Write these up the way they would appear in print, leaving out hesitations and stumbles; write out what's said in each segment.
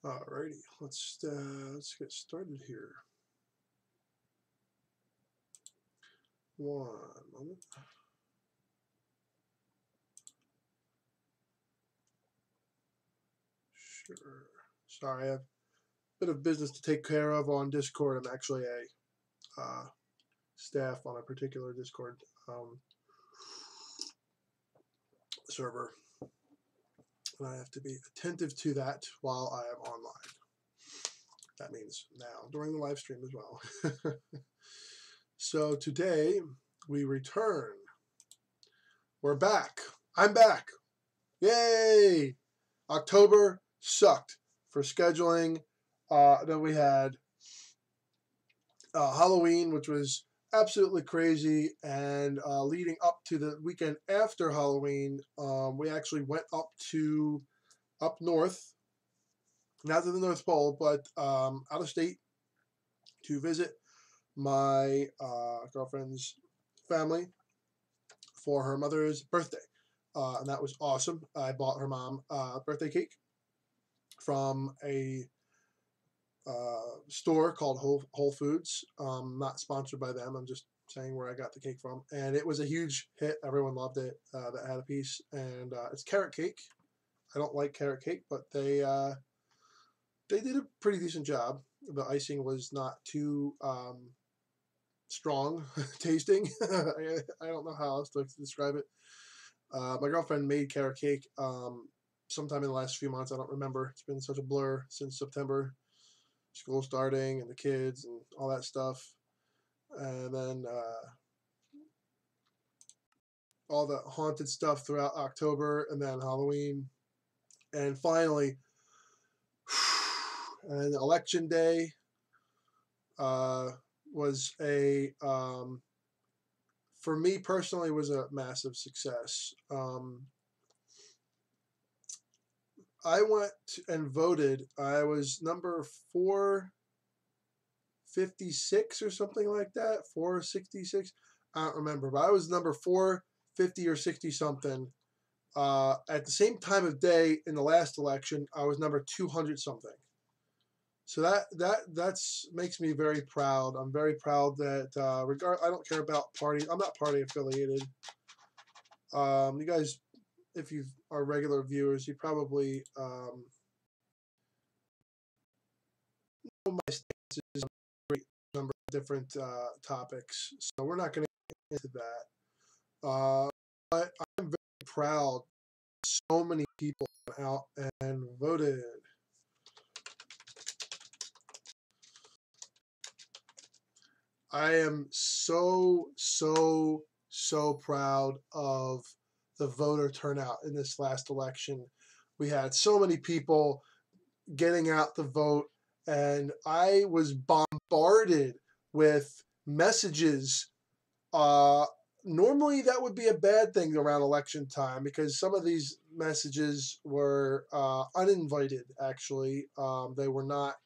Alrighty, let's get started here. One moment. Sure. Sorry, I have a bit of business to take care of on Discord. I'm actually a staff on a particular Discord server, and I have to be attentive to that while I am online. That means now during the live stream as well. So today we return. We're back. I'm back. Yay! October sucked for scheduling. Then we had Halloween, which was absolutely crazy, and leading up to the weekend after Halloween, we actually went up north, not to the North Pole, but out of state to visit my girlfriend's family for her mother's birthday, and that was awesome. I bought her mom a birthday cake from a store called Whole Foods. Not sponsored by them. I'm just saying where I got the cake from, and it was a huge hit. Everyone loved it. That had a piece, and it's carrot cake. I don't like carrot cake, but they did a pretty decent job. The icing was not too strong tasting. I don't know how else to describe it. My girlfriend made carrot cake sometime in the last few months. I don't remember. It's been such a blur since September. School starting and the kids and all that stuff. And then all the haunted stuff throughout October, and then Halloween. And finally, and election day was for me personally, was a massive success. I went and voted. I was number 456 or something like that. 466. I don't remember, but I was number 450 or 60 something. At the same time of day in the last election, I was number 200 something. So that's makes me very proud. I'm very proud that I don't care about party. I'm not party affiliated. You guys, if you are regular viewers, you probably know my stances on a great number of different topics. So we're not going to get into that. But I'm very proud. So many people went out and voted. I am so proud of the voter turnout in this last election. We had so many people getting out to vote, and I was bombarded with messages. Normally that would be a bad thing around election time, because some of these messages were uninvited, actually. They were not...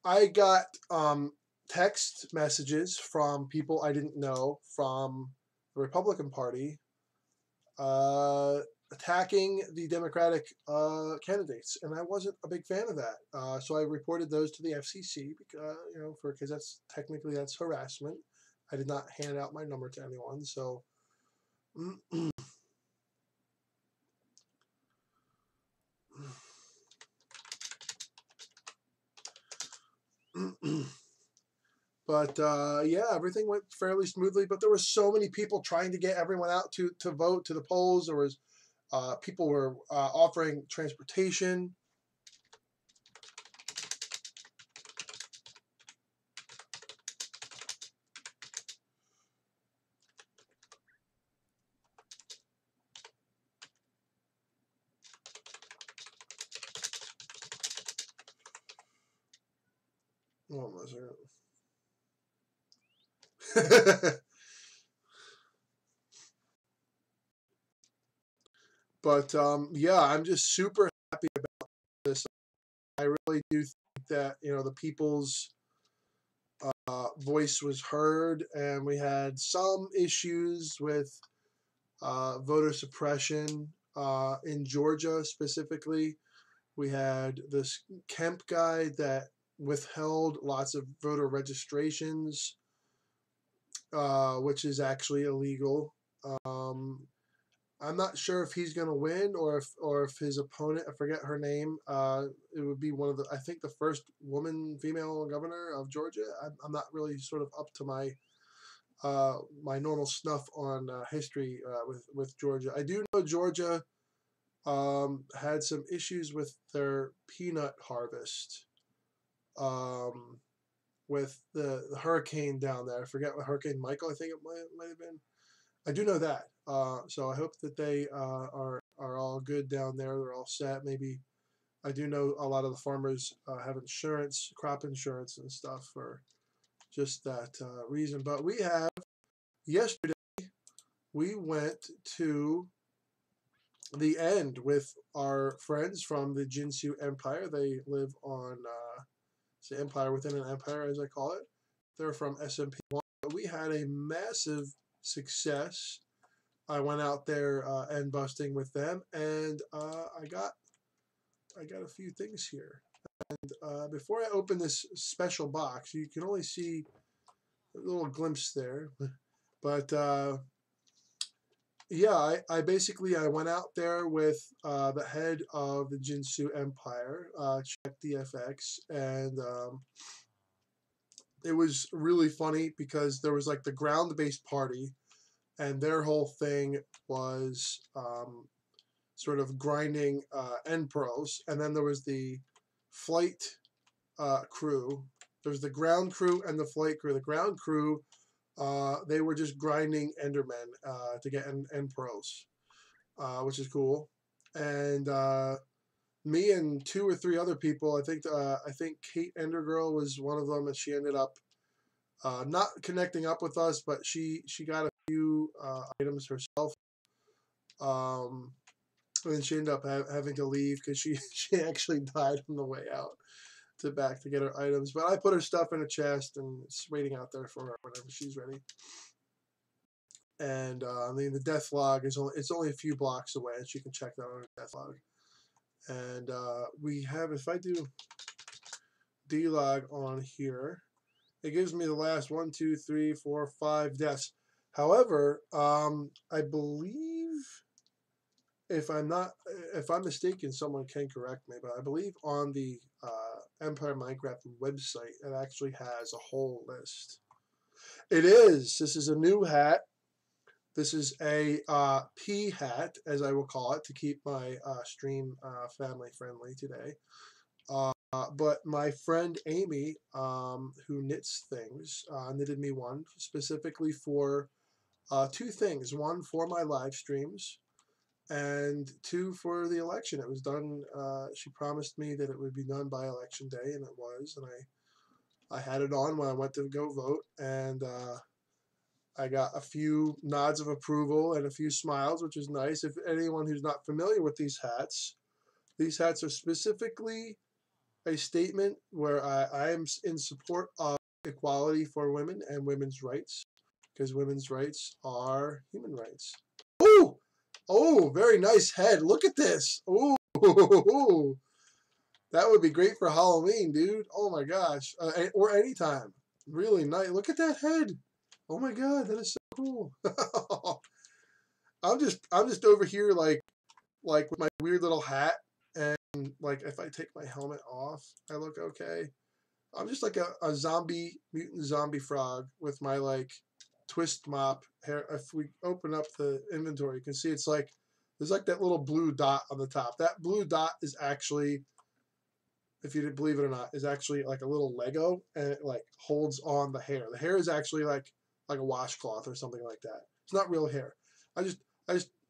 I got text messages from people I didn't know from the Republican Party attacking the Democratic candidates, and I wasn't a big fan of that. So I reported those to the FCC because that's harassment. I did not hand out my number to anyone, so. But yeah, everything went fairly smoothly. But there were so many people trying to get everyone out to vote, to the polls. There was people were offering transportation. Hold on a second. But yeah, I'm just super happy about this. I really do think that, you know, the people's voice was heard, and we had some issues with voter suppression in Georgia specifically. We had this Kemp guy that withheld lots of voter registrations, which is actually illegal. Um, I'm not sure if he's going to win or if his opponent, I forget her name. It would be one of the, I think the first female governor of Georgia. I'm not really sort of up to my normal snuff on history with Georgia. I do know Georgia had some issues with their peanut harvest, with the hurricane down there. I forget what Hurricane Michael, I think it might have been. I do know that. So I hope that they are all good down there. They're all set. Maybe I do know a lot of the farmers have insurance, crop insurance and stuff for just that reason. But we have yesterday we went to the end with our friends from the Jinsu Empire. They live on it's the empire within an empire, as I call it. They're from SMP1. We had a massive success. I went out there end busting with them, and I got a few things here. And before I open this special box, you can only see a little glimpse there, but yeah, I basically I went out there with the head of the Jinsu Empire, Czech DFX, and it was really funny because there was like the ground-based party, and their whole thing was sort of grinding end pros, and then there was the flight crew. There's the ground crew and the flight crew. The ground crew, they were just grinding Endermen to get end pros, which is cool. And me and two or three other people, I think Kate Endergirl was one of them, and she ended up not connecting up with us, but she got a few items herself. Um, and then she ended up having to leave because she actually died on the way out to get her items. But I put her stuff in a chest, and it's waiting out there for her whenever she's ready. And I mean, the death log is only a few blocks away, and she can check that on her death log. And we have, if I do D-log on here, it gives me the last 1, 2, 3, 4, 5 deaths. However, I believe, if I'm mistaken, someone can correct me, but I believe on the Empire Minecraft website, it actually has a whole list. It is. This is a new hat. This is a P hat, as I will call it, to keep my stream family friendly today. But my friend Amy, who knits things, knitted me one specifically for two things. One, for my live streams, and two, for the election. It was done, she promised me that it would be done by election day, and it was. And I had it on when I went to go vote, and I got a few nods of approval and a few smiles, which is nice. If anyone who's not familiar with these hats are specifically a statement where I am in support of equality for women and women's rights, because women's rights are human rights. Oh, very nice head. Look at this. Oh, that would be great for Halloween, dude. Oh my gosh, or anytime. Really nice. Look at that head. Oh my god, that is so cool. I'm just over here like with my weird little hat, and like if I take my helmet off, I look okay. I'm just like a mutant zombie frog with my like twist mop hair. If we open up the inventory, you can see it's like there's like that little blue dot on the top. That blue dot is actually, if you didn't believe it or not, is actually like a little Lego, and it like holds on the hair. The hair is actually like a washcloth or something like that. It's not real hair. I just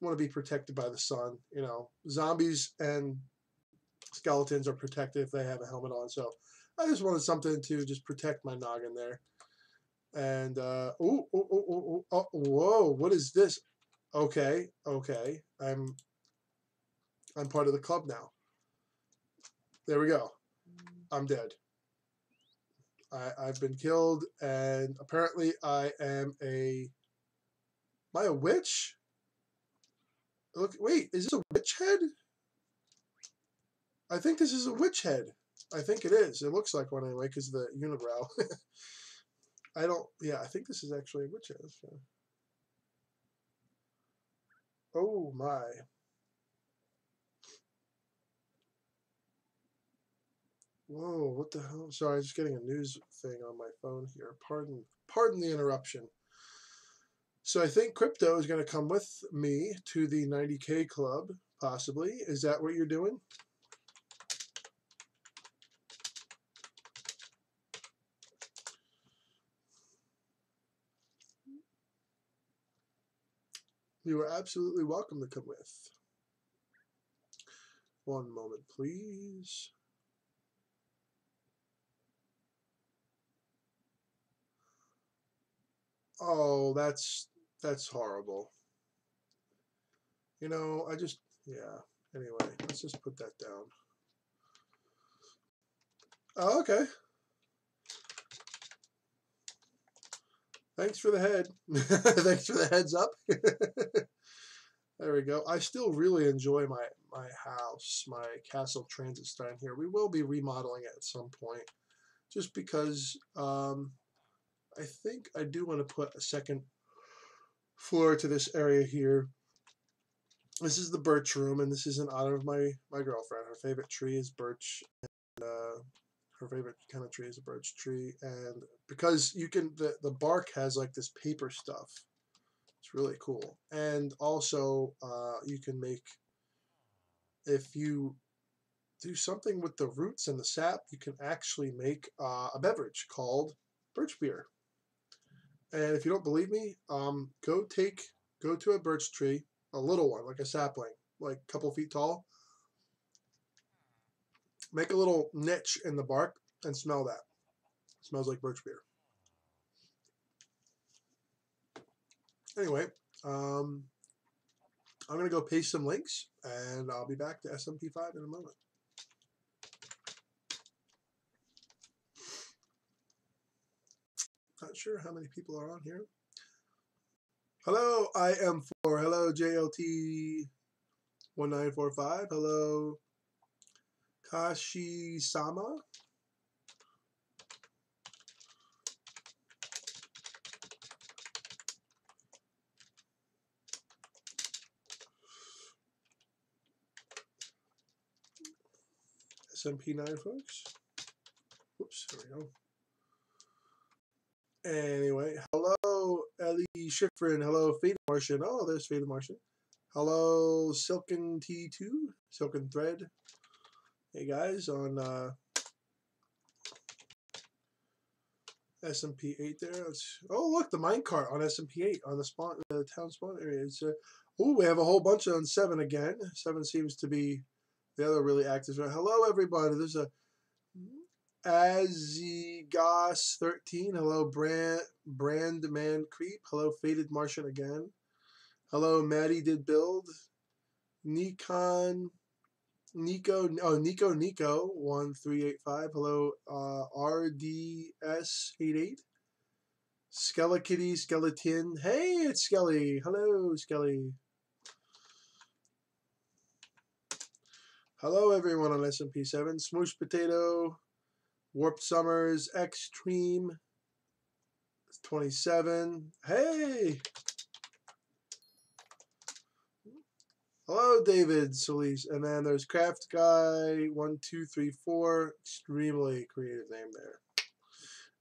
want to be protected by the sun. You know, zombies and skeletons are protected if they have a helmet on. So I just wanted something to just protect my noggin there. And whoa, what is this? Okay, I'm part of the club now. There we go. I'm dead. I've been killed, and apparently I am a. Am I a witch? Look, wait, is this a witch head? I think this is a witch head. I think it is. It looks like one anyway because of the unibrow. I don't. Yeah, I think this is actually a witch head. So. Oh my. Whoa, what the hell? Sorry, I'm just getting a news thing on my phone here. Pardon the interruption. So I think crypto is going to come with me to the 90K club, possibly. Is that what you're doing? You are absolutely welcome to come with. One moment, please. Oh, that's horrible. You know, yeah. Anyway, let's just put that down. Oh, okay. Thanks for the head. Thanks for the heads up. There we go. I still really enjoy my house, my castle transit stein here. We will be remodeling it at some point, just because I think I do want to put a second floor to this area here. This is the birch room, and this is in honor of my girlfriend. Her favorite tree is birch, and her favorite kind of tree is a birch tree. And because you can, the bark has like this paper stuff. It's really cool. And also, you can make, if you do something with the roots and the sap, you can actually make a beverage called birch beer. And if you don't believe me, go to a birch tree, a little one, like a sapling, like a couple feet tall. Make a little niche in the bark and smell that. It smells like birch beer. Anyway, I'm gonna go paste some links, and I'll be back to SMP5 in a moment. Not sure how many people are on here. Hello, I am 4. Hello, JLT1945. Hello, Kashi-sama. SMP9 folks. Oops, there we go. Anyway, hello, Ellie Schifrin. Hello, Faded Martian. Oh, there's Faded Martian. Hello, Silken T2, Silken Thread. Hey guys, on SMP8 there. Oh, look, the minecart on SMP8 on the town spawn area. Oh, we have a whole bunch on 7 again. 7 seems to be the other really active. Hello, everybody. There's a Azigos13. Hello, Brandman Creep. Hello, Faded Martian again. Hello, Maddie did build. Nico 1385. Hello, RDS88. Skelekitty Skeleton. Hey, it's Skelly. Hello, Skelly. Hello, everyone on SMP7. Smoosh Potato. Warped Summers. Extreme. 27. Hey. Hello, David Solis. And then there's Craft Guy 1234. Extremely creative name there.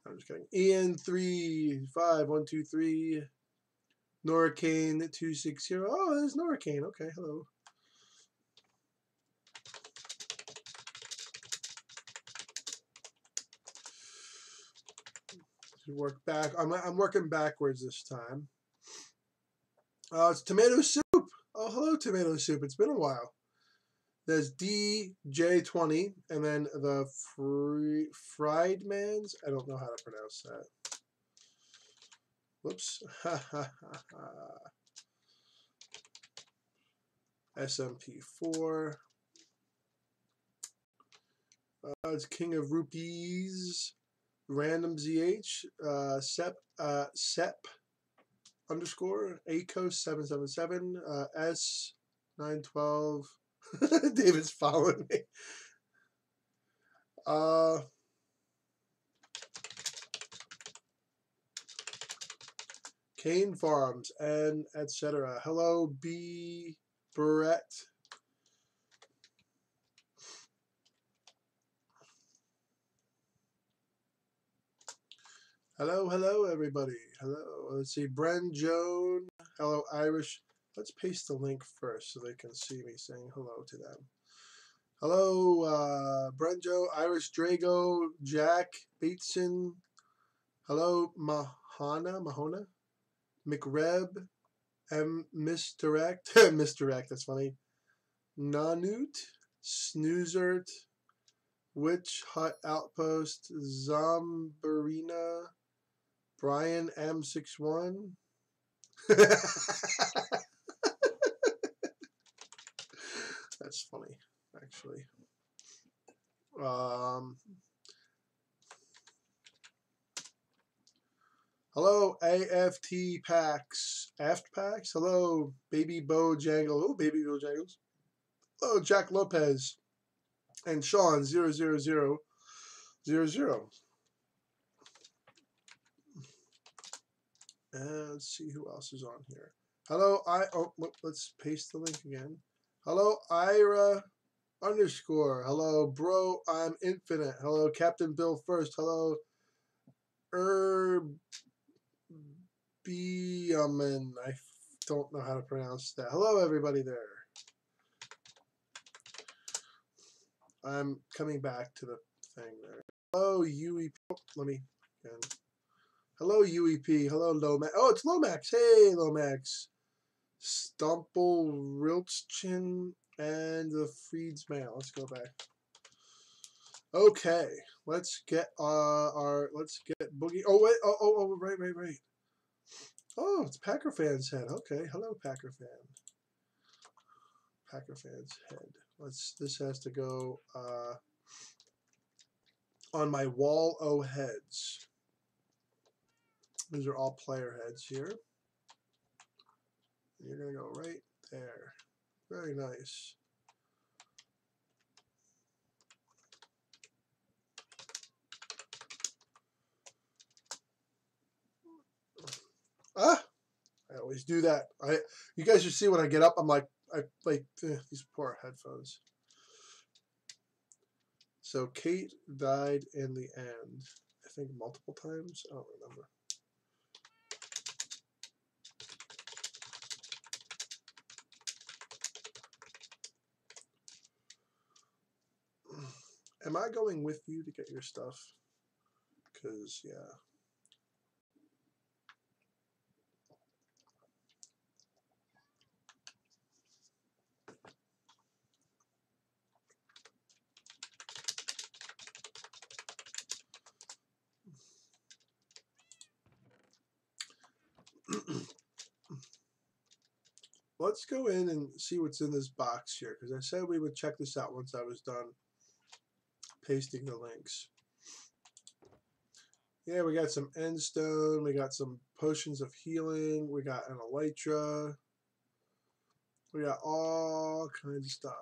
I'm just kidding. Ian 35123. Noricane 260. Oh, there's Noricane. Okay, hello. Work back. I'm working backwards this time. It's tomato soup. Oh, hello, tomato soup. It's been a while. There's DJ20, and then the Friedmans. I don't know how to pronounce that. Whoops. SMP4. It's King of Rupees. Random ZH. Sep underscore. ACOS777. S912. David's following me. Kane Farms and etc. Hello, B. Brett. Hello, hello, everybody. Hello. Let's see. Bren Joan. Hello, Irish. Let's paste the link first so they can see me saying hello to them. Hello, Brenjo, Irish Drago, Jack, Bateson. Hello, Mahona, McReb, Misdirect, Misdirect, that's funny. Nanut, Snoozert, Witch Hut Outpost, Zombarina, Brian M61. That's funny, actually. Hello, AFT Packs. Aft Packs. Hello, Baby Bojangle. Oh, Baby Bojangles. Hello, Jack Lopez. And Sean 00000. And let's see who else is on here. Hello, let's paste the link again. Hello, Ira underscore. Hello, bro, I'm infinite. Hello, Captain Bill First. Hello, Beaman. I don't know how to pronounce that. Hello, everybody there. I'm coming back to the thing there. Hello, UEP. Oh, let me again. Hello, UEP. Hello, Lomax. Oh, it's Lomax. Hey, Lomax. Stumple, Rilchin, and the Freedsman. Let's go back. Okay, let's get let's get Boogie. Oh wait, oh, right. Oh, it's Packer Fan's head. Okay, hello, Packer Fan. Packer Fan's head. This has to go on my wall o heads. These are all player heads here. You're gonna go right there. Very nice. I always do that. You guys should see when I get up. I'm like these poor headphones. So Kate died in the end. I think multiple times. I don't remember. Am I going with you to get your stuff? Because yeah. Let's go in and see what's in this box here, because I said we would check this out once I was done pasting the links. Yeah, we got some Endstone, we got some Potions of Healing, we got an Elytra, we got all kinds of stuff.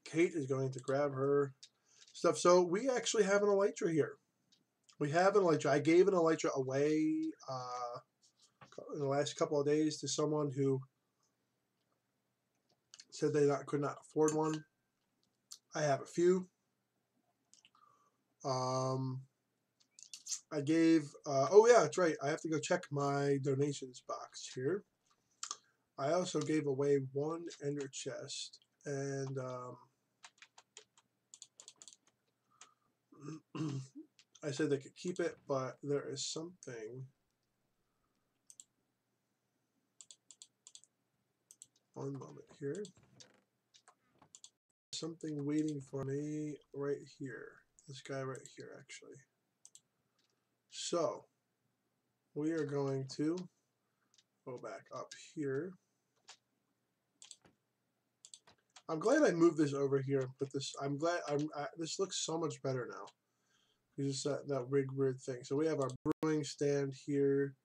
Kate is going to grab her stuff. So we actually have an Elytra here. We have an Elytra. I gave an Elytra away in the last couple of days to someone who said they could not afford one. I have a few. I gave, oh yeah, that's right. I have to go check my donations box here. I also gave away one ender chest, and I said they could keep it, but there is something. One moment here. Something waiting for me right here. This guy right here, actually. So, we are going to go back up here. I'm glad I moved this over here, but this, I'm glad, this looks so much better now. Just that weird thing. So we have our brewing stand here.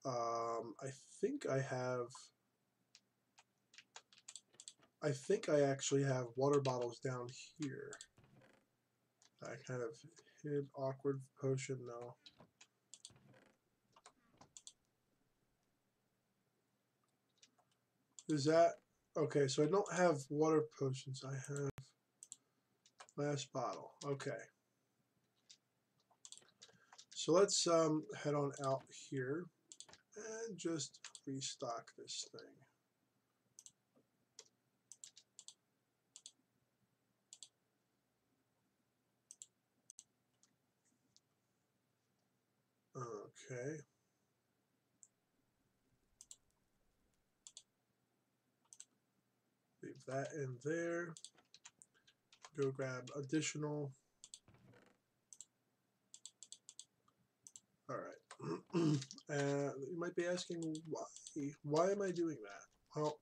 I think I actually have water bottles down here. I kind of hid awkward potion now. Is that okay? So I don't have water potions. I have last bottle. Okay. So let's head on out here and just restock this thing. Okay. Leave that in there. Go grab additional. All right. You might be asking why. Why am I doing that? Well,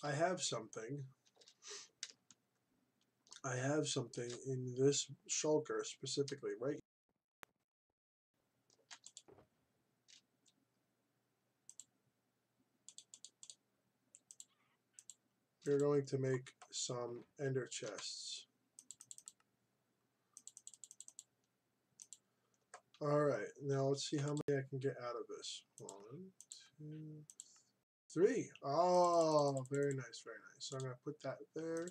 I have something. I have something in this shulker specifically, right? We're going to make some ender chests. All right, now let's see how many I can get out of this. 1, 2, 3. Oh, very nice, very nice. So I'm going to put that there.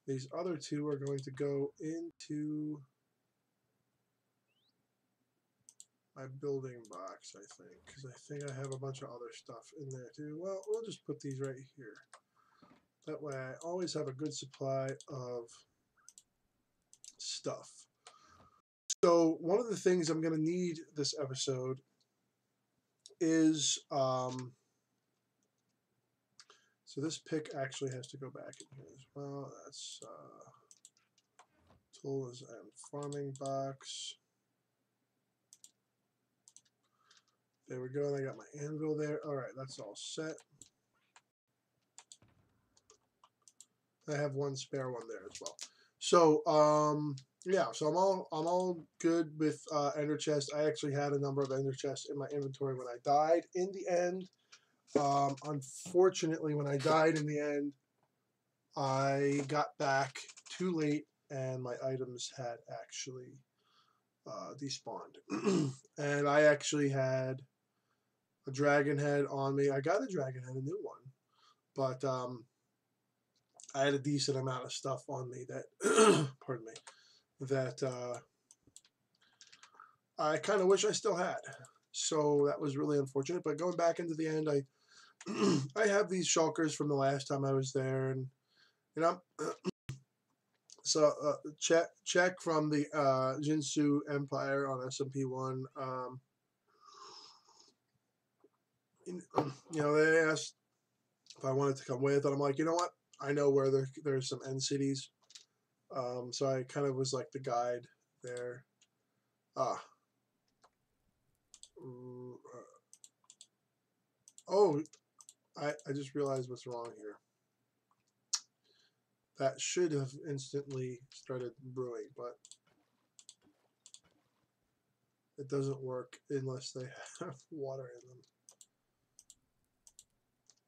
These other two are going to go into my building box, I think, because I think I have a bunch of other stuff in there too. Well, we'll just put these right here. That way I always have a good supply of stuff. So one of the things I'm going to need this episode is, so this pick actually has to go back in here as well. That's tools and farming box. There we go. And I got my anvil there. All right, that's all set. I have one spare one there as well. So yeah, so I'm all good with ender chest. I actually had a number of ender chests in my inventory when I died. In the end, unfortunately, when I died in the end, I got back too late, and my items had actually despawned. And I actually had a dragon head on me. I got a dragon head, a new one, but I had a decent amount of stuff on me that, pardon me, that I kind of wish I still had. So that was really unfortunate. But going back into the end, I have these shulkers from the last time I was there, and you know, so check from the Jinsu Empire on SMP1. You know, they asked if I wanted to come with, and I'm like, you know what? I know where there's some end cities. So I kind of was like the guide there. Oh, I just realized what's wrong here. That should have instantly started brewing, but it doesn't work unless they have water in them.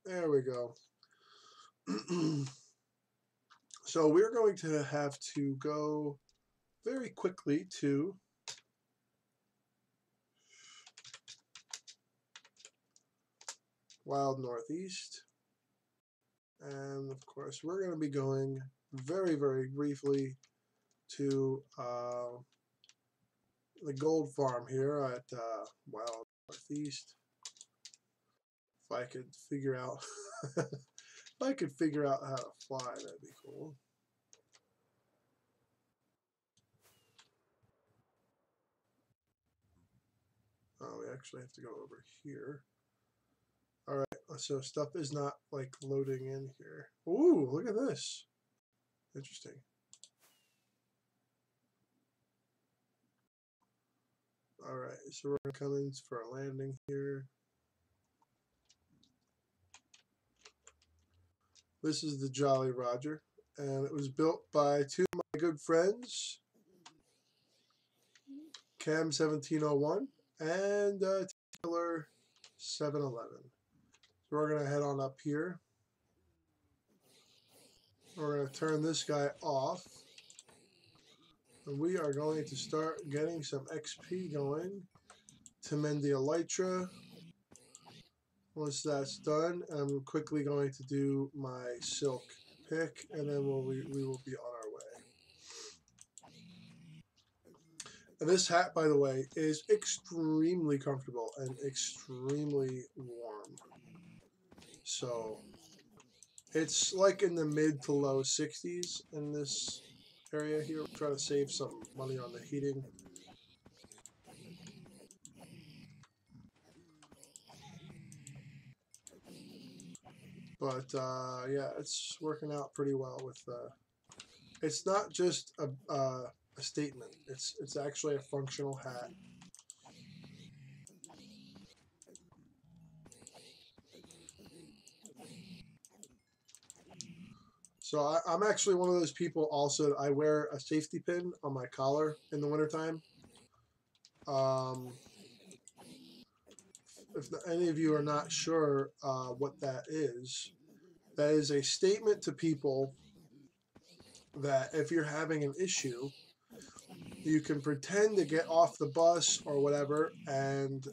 There we go. So we're going to have to go very quickly to Wild Northeast. And of course, we're going to be going very, very briefly to the gold farm here at Wild Northeast. If I could figure out, if I could figure out how to fly, that'd be cool. Oh, we actually have to go over here. All right, so stuff is not like loading in here. Ooh, look at this. Interesting. All right, so we're gonna come in for a landing here. This is the Jolly Roger, and it was built by two of my good friends, Cam 1701 and Taylor 711. So we're gonna head on up here. We're gonna turn this guy off, and we are going to start getting some XP going to mend the elytra. Once that's done, I'm quickly going to do my silk pick, and then we will be on our way. And this hat, by the way, is extremely comfortable and extremely warm. So it's like in the mid to low 60s in this area here. We're trying to save some money on the heating. But yeah, it's working out pretty well with. It's not just a statement. It's actually a functional hat. So I'm actually one of those people. Also, I wear a safety pin on my collar in the wintertime. If any of you are not sure what that is a statement to people that if you're having an issue, you can pretend to get off the bus or whatever, and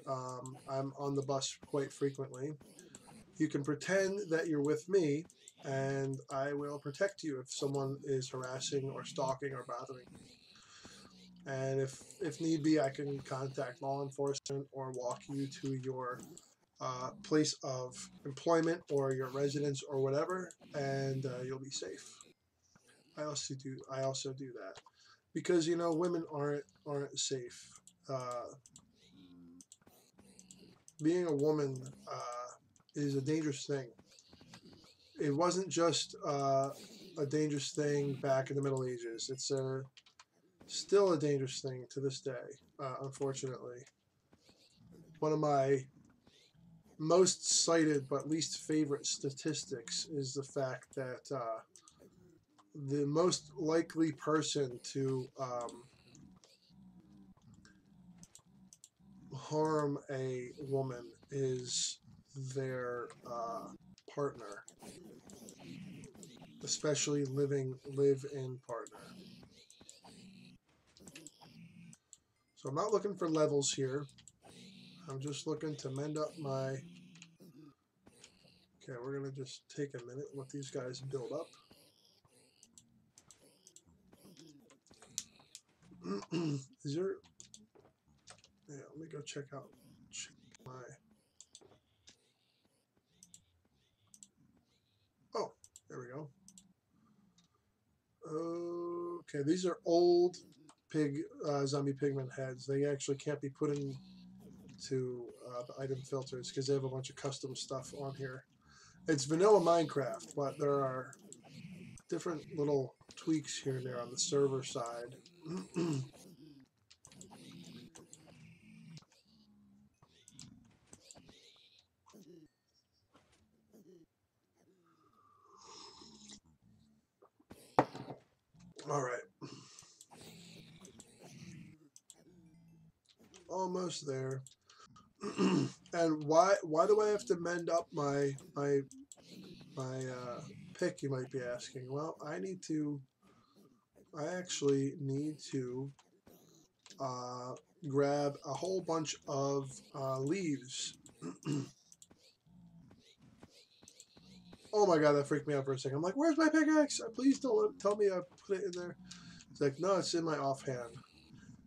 I'm on the bus quite frequently. You can pretend that you're with me, and I will protect you if someone is harassing or stalking or bothering you. And if need be, I can contact law enforcement or walk you to your place of employment or your residence or whatever, and you'll be safe. I also do that because women aren't safe. Being a woman is a dangerous thing. It wasn't just a dangerous thing back in the Middle Ages. It's still a dangerous thing to this day, unfortunately. One of my most cited but least favorite statistics is the fact that the most likely person to harm a woman is their partner, especially live-in partner. So I'm not looking for levels here. I'm just looking to mend up my... Okay, we're going to just take a minute and let these guys build up. Is there... Yeah, let me go check my... Oh, there we go. Okay, these are old zombie pigment heads. They actually can't be put into the item filters because they have a bunch of custom stuff on here. It's vanilla Minecraft, but there are different little tweaks here and there on the server side. All right. Almost there. And why do I have to mend up my pick, you might be asking? Well, I actually need to grab a whole bunch of leaves. Oh my god, that freaked me out for a second. I'm like, where's my pickaxe? Please don't tell me I put it in there. It's like, no, it's in my offhand.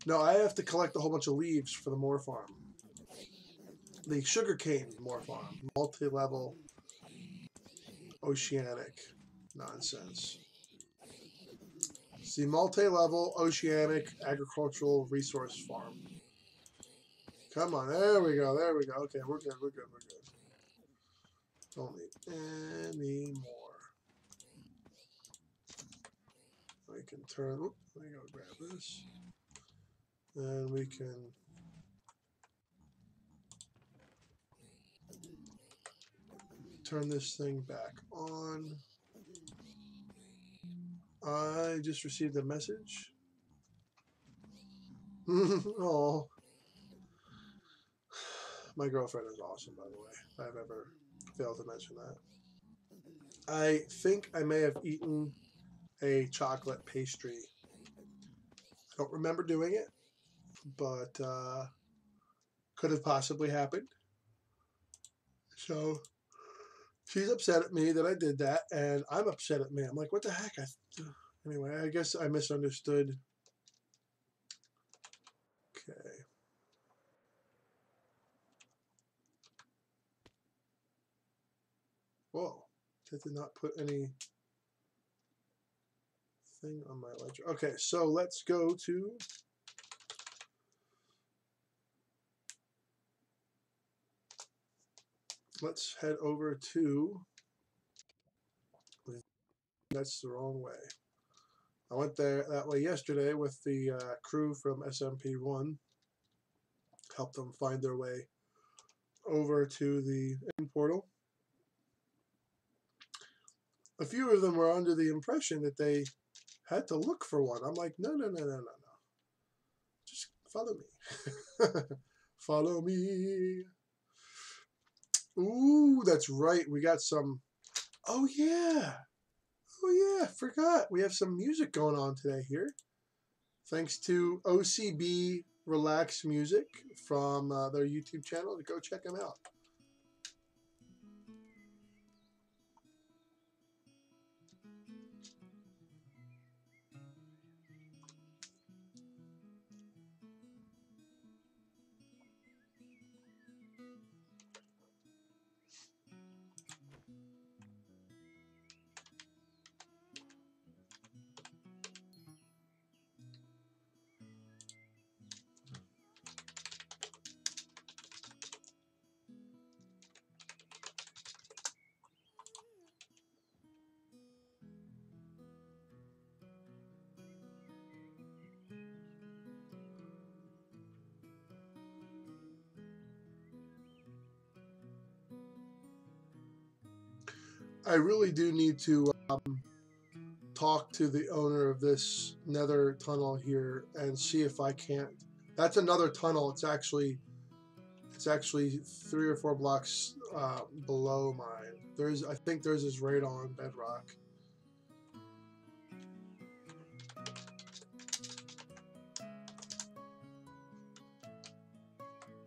No, I have to collect a whole bunch of leaves for the Moor Farm. The sugarcane Moor Farm. Multi-level oceanic nonsense. It's the multi-level oceanic agricultural resource farm. Come on, there we go, there we go. Okay, we're good, we're good, we're good. Don't need any more. We can turn, let me go grab this. And we can turn this thing back on. I just received a message. Oh, my girlfriend is awesome, by the way. If I've ever failed to mention that. I think I may have eaten a chocolate pastry. I don't remember doing it, but could have possibly happened. So she's upset at me that I did that, and I'm upset at me. I'm like, what the heck? Anyway, I guess I misunderstood. Okay. Whoa. That did not put any thing on my ledger. Okay, so let's go to let's head over to that's the wrong way. I went there that way yesterday with the crew from SMP1. Helped them find their way over to the end portal. A few of them were under the impression that they had to look for one. I'm like, no, no, no, no, no, no. Just follow me. Follow me. Ooh, that's right. We got some. Oh, yeah. Oh, yeah. Forgot. We have some music going on today here. Thanks to OCB Relax Music from their YouTube channel. Go check them out. I really do need to talk to the owner of this nether tunnel here and see if I can't. That's another tunnel. It's actually 3 or 4 blocks below mine. I think theirs is right on bedrock.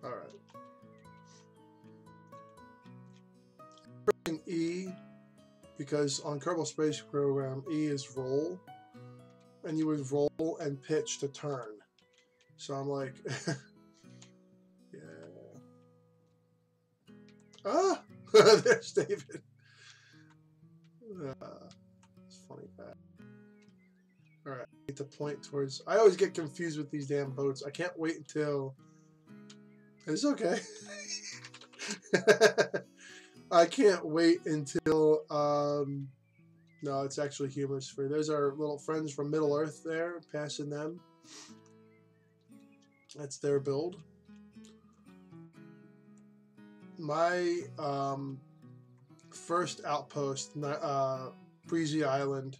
All right. E, because on Kerbal Space Program, E is roll, and you would roll and pitch to turn. So I'm like, yeah. Ah, there's David. It's funny that. All right, I need to point towards. I always get confused with these damn boats. I can't wait until. It's okay. I can't wait until. No, it's actually humorous free. There's our little friends from Middle Earth there, passing them. That's their build. My first outpost, Breezy Island,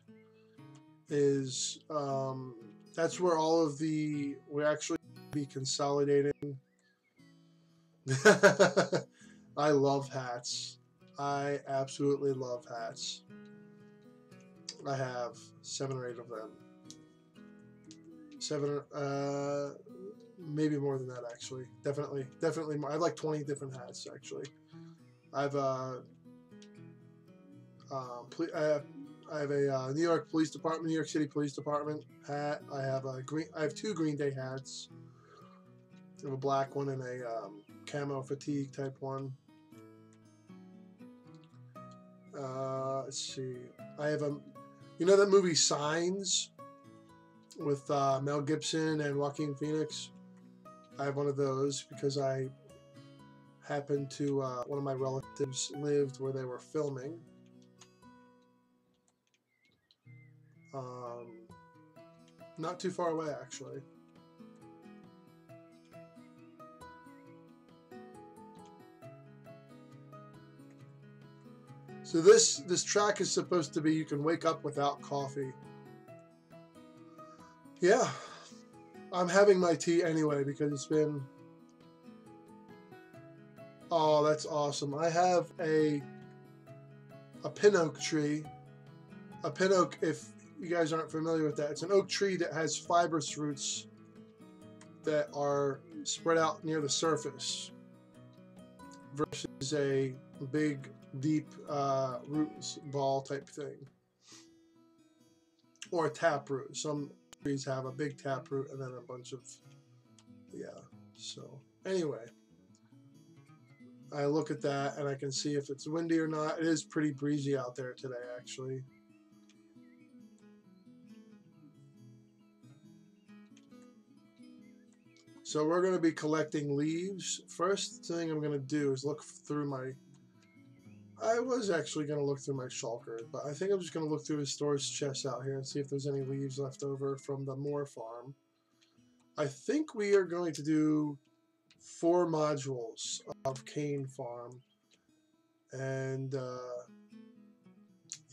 is that's where all of the we actually be consolidating. I love hats. I absolutely love hats. I have 7 or 8 of them. 7, maybe more than that actually. Definitely more. I have like 20 different hats actually. I've I have a New York Police Department, New York City Police Department hat. I have two Green Day hats. I have a black one and a camo fatigue type one. Let's see. I have you know that movie Signs with Mel Gibson and Joaquin Phoenix? I have one of those because I happened to, one of my relatives lived where they were filming. Not too far away, actually. So this track is supposed to be you can wake up without coffee. Yeah, I'm having my tea anyway because it's been. Oh, that's awesome! I have a pin oak tree. A pin oak, if you guys aren't familiar with that, it's an oak tree that has fibrous roots that are spread out near the surface versus a big, deep root ball type thing. Or a taproot. Some trees have a big taproot and then a bunch of, yeah. So anyway, I look at that and I can see if it's windy or not. It is pretty breezy out there today, actually. So we're going to be collecting leaves. First thing I'm going to do is look through my... I was actually going to look through my shulker, but I think I'm just going to look through his storage chest out here and see if there's any leaves left over from the Moore farm. I think we are going to do 4 modules of cane farm. And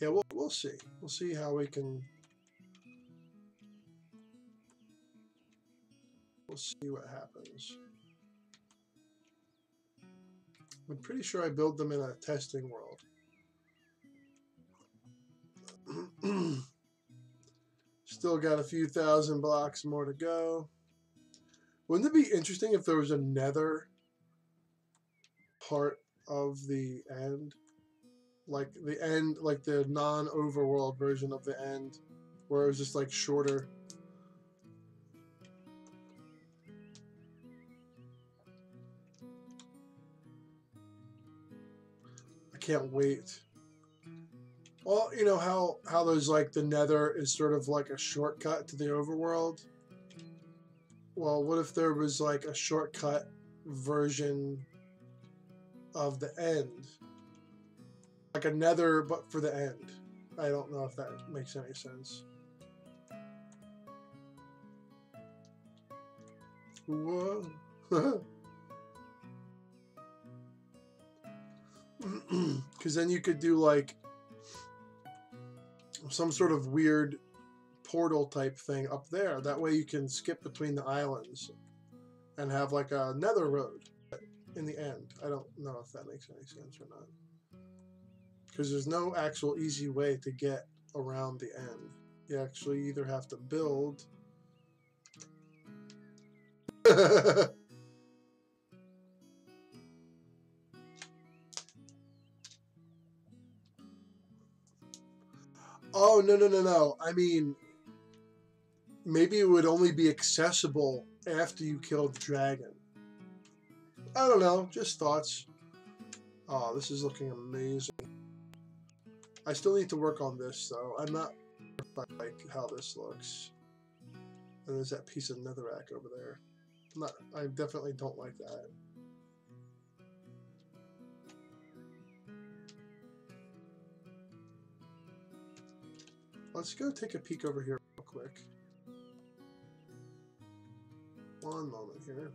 yeah, we'll see. We'll see how we can... We'll see what happens. I'm pretty sure I build them in a testing world. Still got a few thousand blocks more to go. Wouldn't it be interesting if there was a nether part of the end? Like the end, like the non-overworld version of the end, where it was just like shorter. I can't wait. Well, you know how there's like the nether is sort of like a shortcut to the overworld? Well, what if there was like a shortcut version of the end? Like a nether, but for the end. I don't know if that makes any sense. Whoa. Because then you could do like some sort of weird portal type thing up there. That way you can skip between the islands and have like a nether road in the end. I don't know if that makes any sense or not. Because there's no actual easy way to get around the end. You actually either have to build... Oh, no. I mean, maybe it would only be accessible after you killed the dragon. I don't know, just thoughts. Oh, this is looking amazing. I still need to work on this, though. I'm not like how this looks. And there's that piece of netherrack over there. I definitely don't like that. Let's go take a peek over here real quick. One moment here.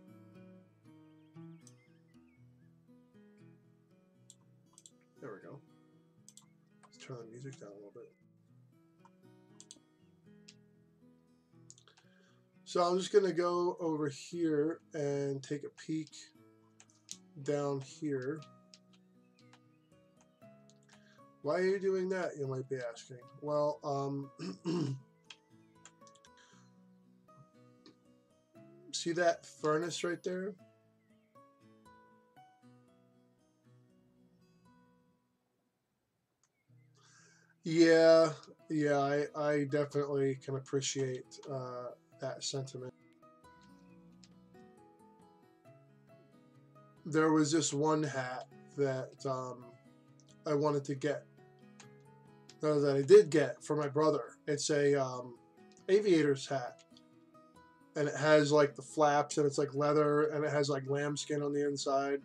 There we go. Let's turn the music down a little bit. So I'm just going to go over here and take a peek down here. Why are you doing that, you might be asking? Well, see that furnace right there? Yeah, yeah, I definitely can appreciate that sentiment. There was this one hat that I wanted to get, that I did get for my brother. It's a aviator's hat, and it has like the flaps, and it's like leather, and it has like lambskin on the inside,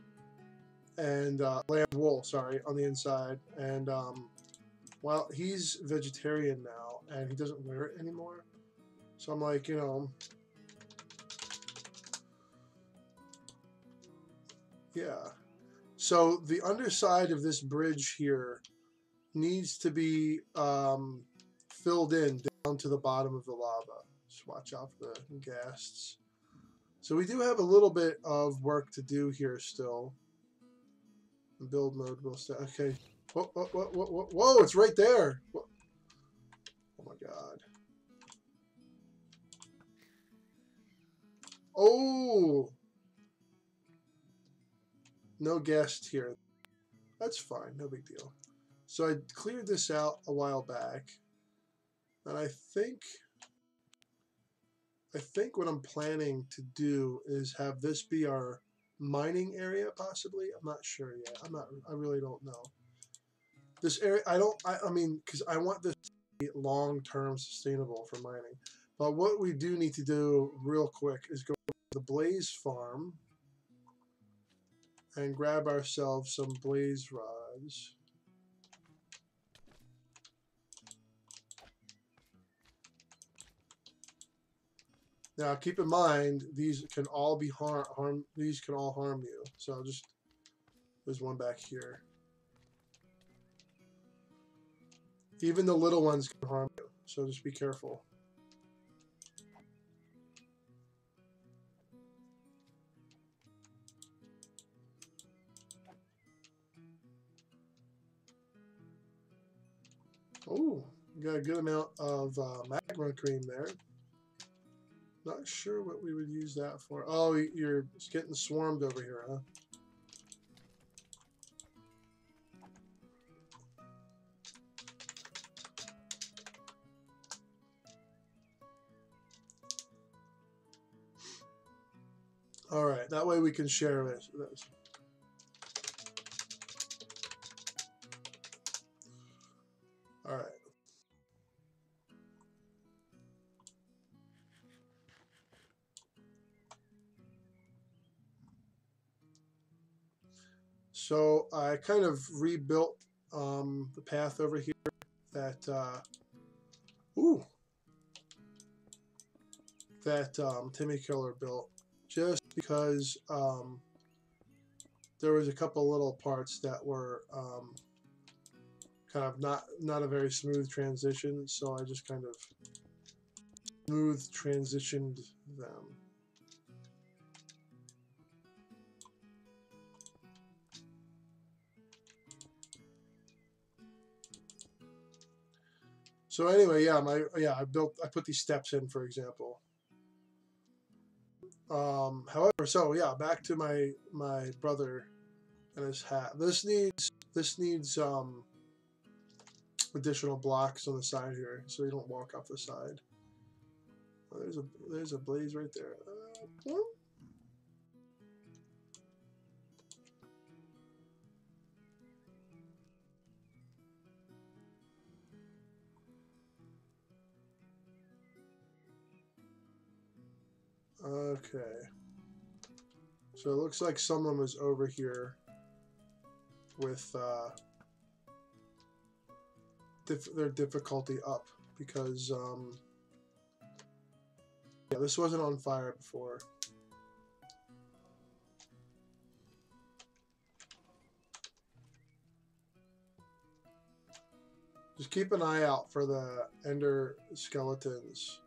and lamb wool, sorry, on the inside. And well, he's vegetarian now, and he doesn't wear it anymore. So I'm like, yeah. So the underside of this bridge here needs to be filled in down to the bottom of the lava. Just watch out for the ghasts. So we do have a little bit of work to do here still. Build mode will stay. Okay. Whoa, whoa, whoa, whoa, whoa, whoa, it's right there. Whoa. Oh my god. Oh! No guest here. That's fine. No big deal. So I cleared this out a while back. And I think what I'm planning to do is have this be our mining area, possibly. I'm not sure yet. I really don't know. This area, I mean, because I want this to be long-term sustainable for mining. But what we do need to do real quick is go to the blaze farm and grab ourselves some blaze rods. Now, keep in mind, these can all be these can all harm you. So there's one back here. Even the little ones can harm you, so just be careful. Oh, you got a good amount of magma cream there. Not sure what we would use that for. Oh, you're getting swarmed over here, huh? All right, that way we can share this. All right. So I kind of rebuilt the path over here that Timmy Killer built, just because there was a couple little parts that were kind of not a very smooth transition, so I just kind of smooth transitioned them. So anyway, yeah, I put these steps in, for example. However, so yeah, back to my brother and his hat. This needs additional blocks on the side here, so you don't walk off the side. Oh, there's a blaze right there. Okay. So it looks like someone was over here with their difficulty up, because yeah, this wasn't on fire before. Just keep an eye out for the ender skeletons.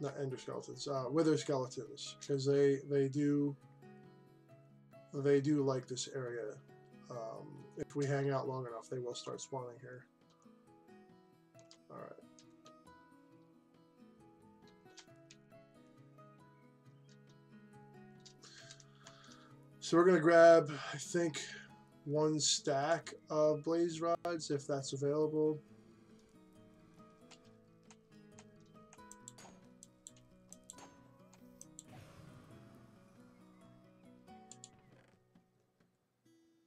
Not ender skeletons, wither skeletons, because they do like this area. If we hang out long enough, they will start spawning here. All right. So we're gonna grab, I think, 1 stack of blaze rods if that's available.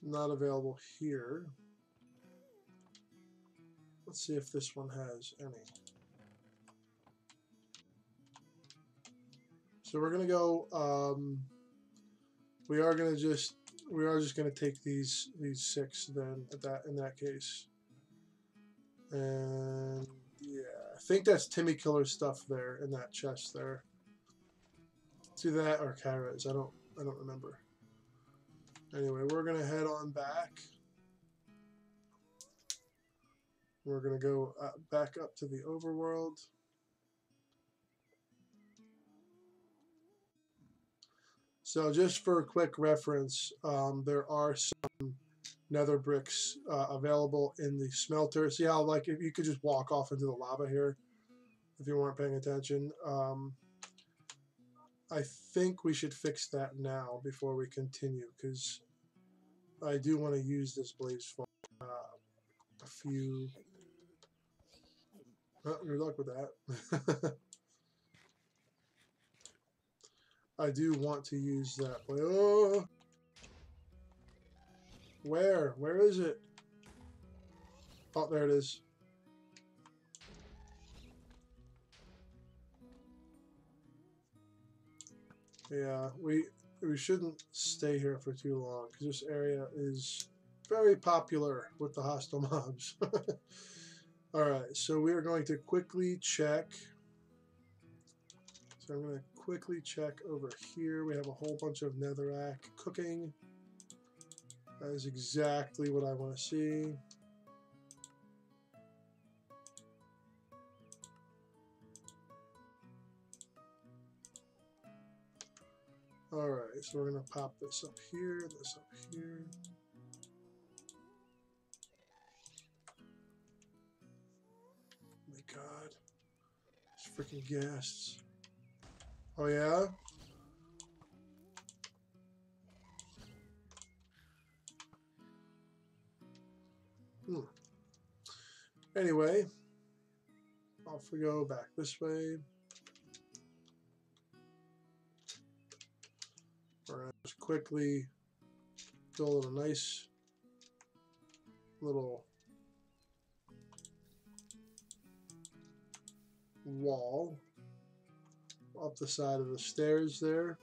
Not available here. Let's see if this one has any. So we're gonna go. We are just gonna take these 6 then in that case. And yeah, I think that's Timmy Killer stuff there in that chest there. To that or carrots. I don't remember. Anyway, we're gonna head on back. We're gonna go back up to the overworld. So just for a quick reference, there are some nether bricks available in the smelter. See how, like, if you could just walk off into the lava here if you weren't paying attention. I think we should fix that now before we continue, because I do want to use this blaze for a few. Oh, good luck with that. I do want to use that. Oh, where is it? Oh, there it is. Yeah, we shouldn't stay here for too long because this area is very popular with the hostile mobs. Alright, so we are going to quickly check. So I'm going to quickly check over here. We have a whole bunch of netherrack cooking. That is exactly what I want to see. Alright, so we're going to pop this up here, this up here. Oh my god. These freaking ghasts. Oh yeah? Anyway, off we go back this way. We're going to just quickly build a nice little wall up the side of the stairs there.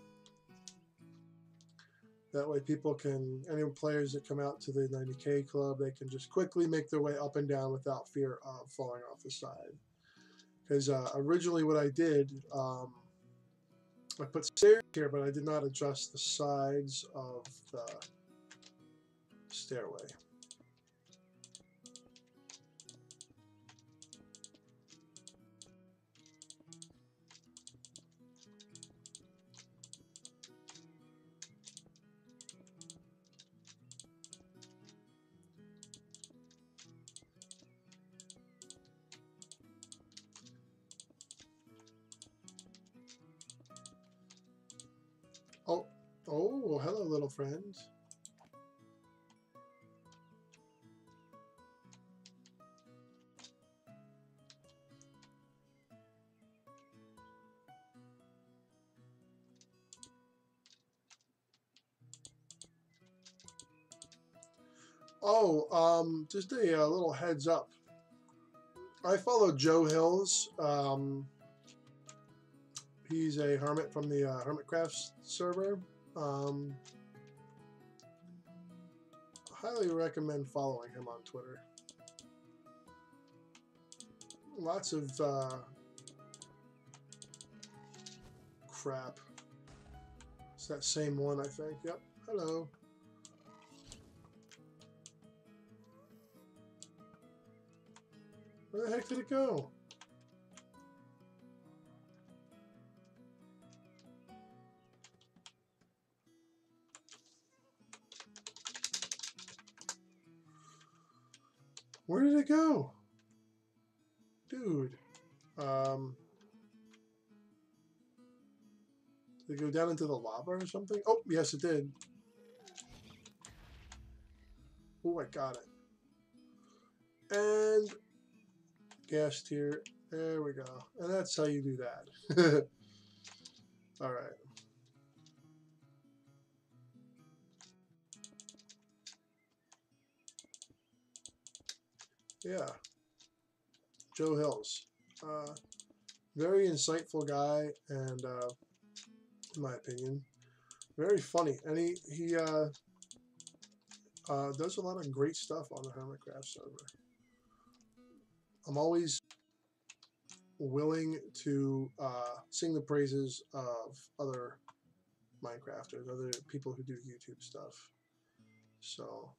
That way people can, any players that come out to the 90K club, they can just quickly make their way up and down without fear of falling off the side. Because originally what I did, I put stairs here, but I did not adjust the sides of the stairway. Oh, hello, little friend. Oh, just a little heads up. I follow Joe Hills. He's a hermit from the Hermitcraft server. Highly recommend following him on Twitter. Lots of crap. It's that same one, I think. Yep. Hello. Where the heck did it go? Where did it go? Dude. Did it go down into the lava or something? Oh, yes, it did. Oh, I got it. And gas tier. There we go. And that's how you do that. All right. Yeah. Joe Hills. Very insightful guy, and in my opinion, very funny. And he does a lot of great stuff on the Hermitcraft server. I'm always willing to sing the praises of other Minecrafters, other people who do YouTube stuff. So,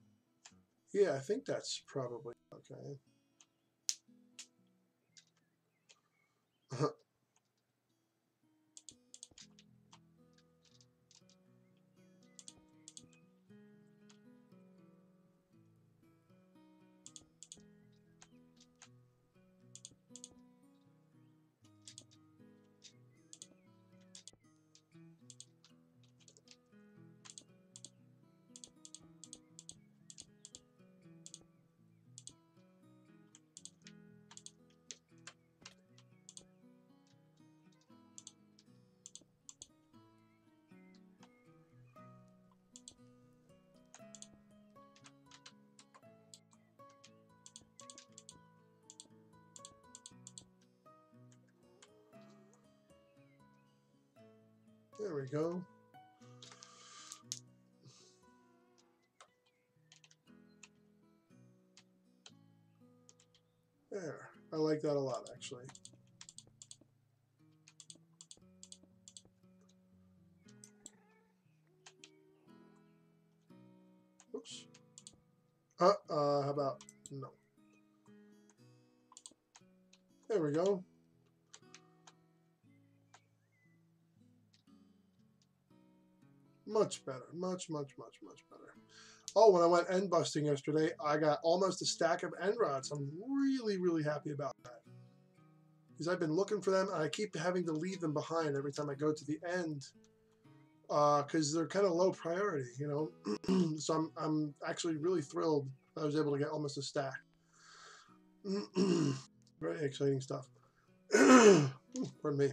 yeah, I think that's probably okay. There we go. There. I like that a lot, actually. Oops. How about no? There we go. Much better. Much better. Oh, when I went end busting yesterday, I got almost a stack of end rods. I'm really happy about that. Because I've been looking for them, and I keep having to leave them behind every time I go to the end. Because they're kind of low priority, you know. So I'm actually really thrilled I was able to get almost a stack. Very exciting stuff. Pardon me.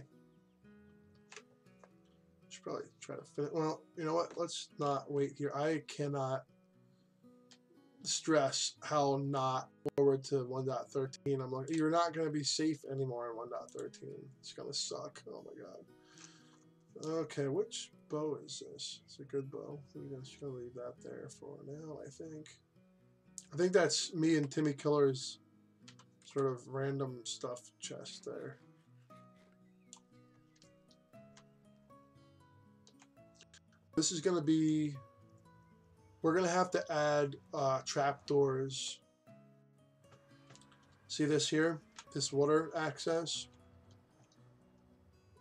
Should probably try to finish. Well, you know what? Let's not wait here. I cannot stress how not forward to 1.13. I'm like, you're not going to be safe anymore in 1.13. It's going to suck. Oh my god. Okay, which bow is this? It's a good bow. I'm just going to leave that there for now, I think. I think that's me and Timmy Killer's sort of random stuff chest there. This is going to be... We're going to have to add trapdoors. See this here? This water access?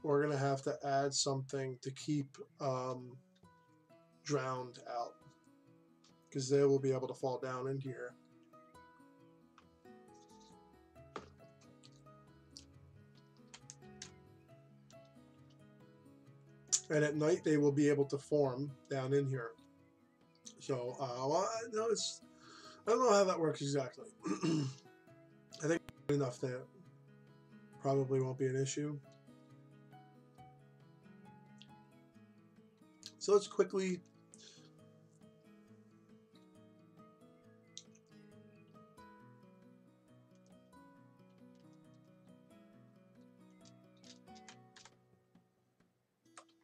We're going to have to add something to keep drowned out. Because they will be able to fall down in here. And at night they will be able to form down in here. So, well, no, I don't know how that works exactly. I think enough that probably won't be an issue. So let's quickly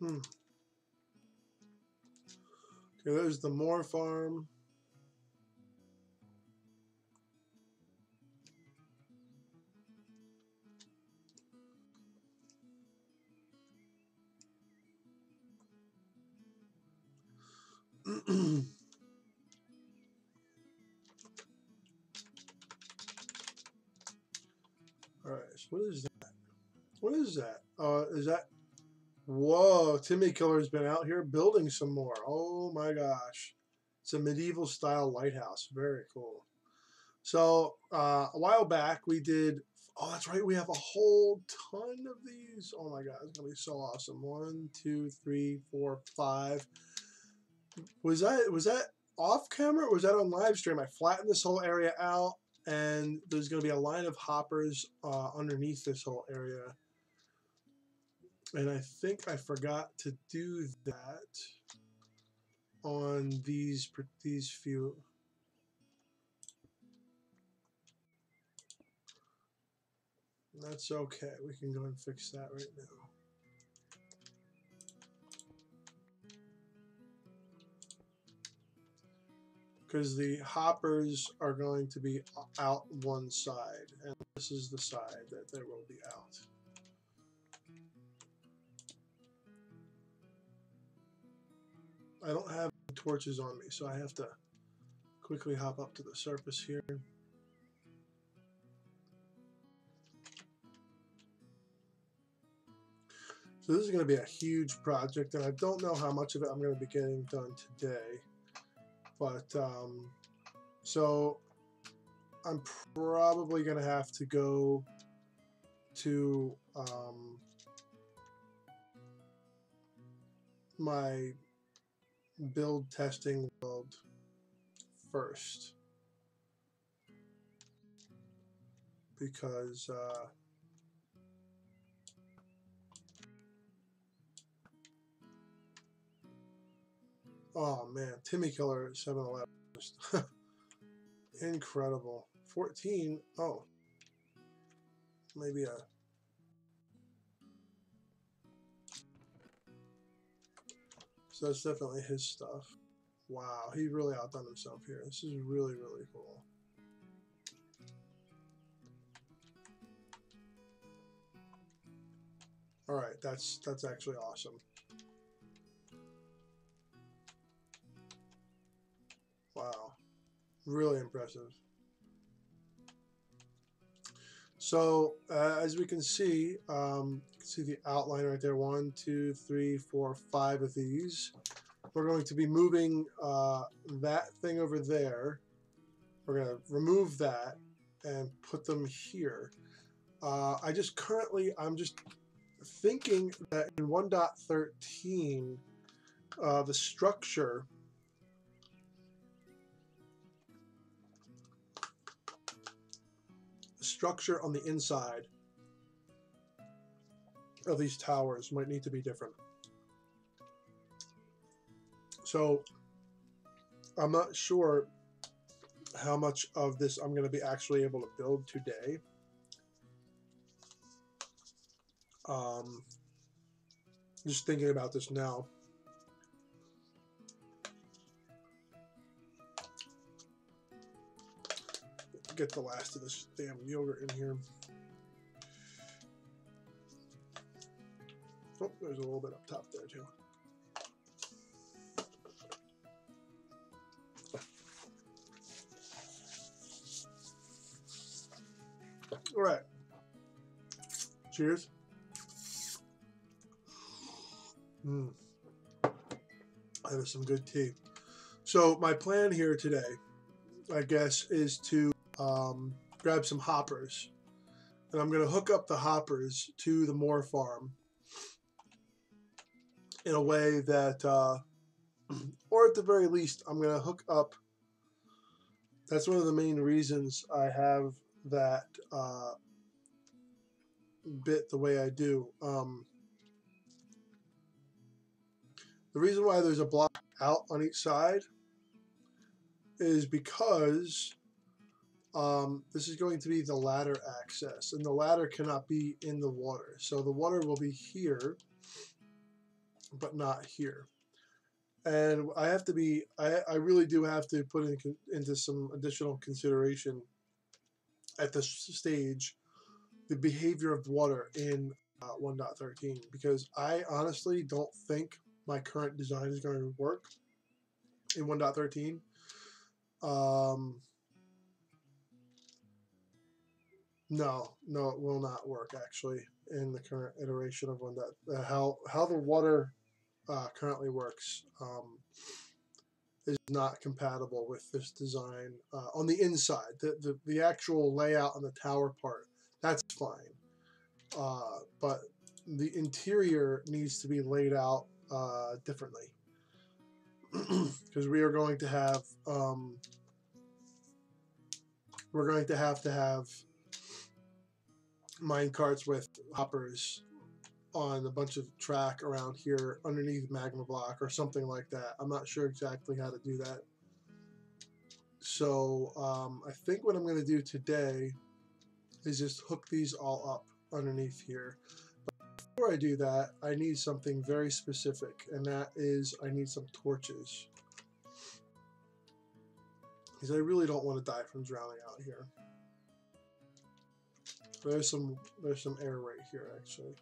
Okay, there's the Moore farm. All right, so what is that? What is that? Is that... Whoa, Timmy Killer's been out here building some more. Oh my gosh. It's a medieval style lighthouse. Very cool. So a while back we did... Oh, that's right. We have a whole ton of these. Oh my god, it's gonna be so awesome. 1, 2, 3, 4, 5. Was that off camera or was that on live stream? I flattened this whole area out, and there's going to be a line of hoppers underneath this whole area. And I think I forgot to do that on these few. That's okay. We can go and fix that right now. Because the hoppers are going to be out one side, and this is the side that they will be out. I don't have torches on me, so I have to quickly hop up to the surface here. So this is going to be a huge project, and I don't know how much of it I'm going to be getting done today. But, so I'm probably going to have to go to my build testing world first. Because, oh man, Timmy Killer 7-Eleven. Incredible. 14. Oh. Maybe a. So that's definitely his stuff. Wow, he really outdone himself here. This is really, really cool. All right, that's actually awesome. Wow, really impressive. So as we can see, the outline right there. 1, 2, 3, 4, 5 of these. We're going to be moving that thing over there. We're going to remove that and put them here. I'm just thinking that in 1.13, the structure on the inside of these towers might need to be different. So I'm not sure how much of this I'm going to be actually able to build today. Just thinking about this now. Get the last of this damn yogurt in here. Oh, there's a little bit up top there too. All right. Cheers. That is some good tea. So my plan here today, I guess, is to grab some hoppers, and I'm going to hook up the hoppers to the Moor farm in a way that, or at the very least, I'm going to hook up. That's one of the main reasons I have that bit the way I do. The reason why there's a block out on each side is because this is going to be the ladder access, and the ladder cannot be in the water. So the water will be here, but not here. And I have to be, I really do have to put into some additional consideration at this stage the behavior of water in 1.13, because I honestly don't think my current design is going to work in 1.13. No, it will not work actually in the current iteration of 1. How the water currently works is not compatible with this design on the inside. The actual layout on the tower part, that's fine, but the interior needs to be laid out differently. because we are going to have mine carts with hoppers on a bunch of track around here underneath magma block or something like that. I'm not sure exactly how to do that. So I think what I'm going to do today is just hook these all up underneath here. But before I do that, I need something very specific, and that is I need some torches. Because I really don't want to die from drowning out here. There's some air right here actually.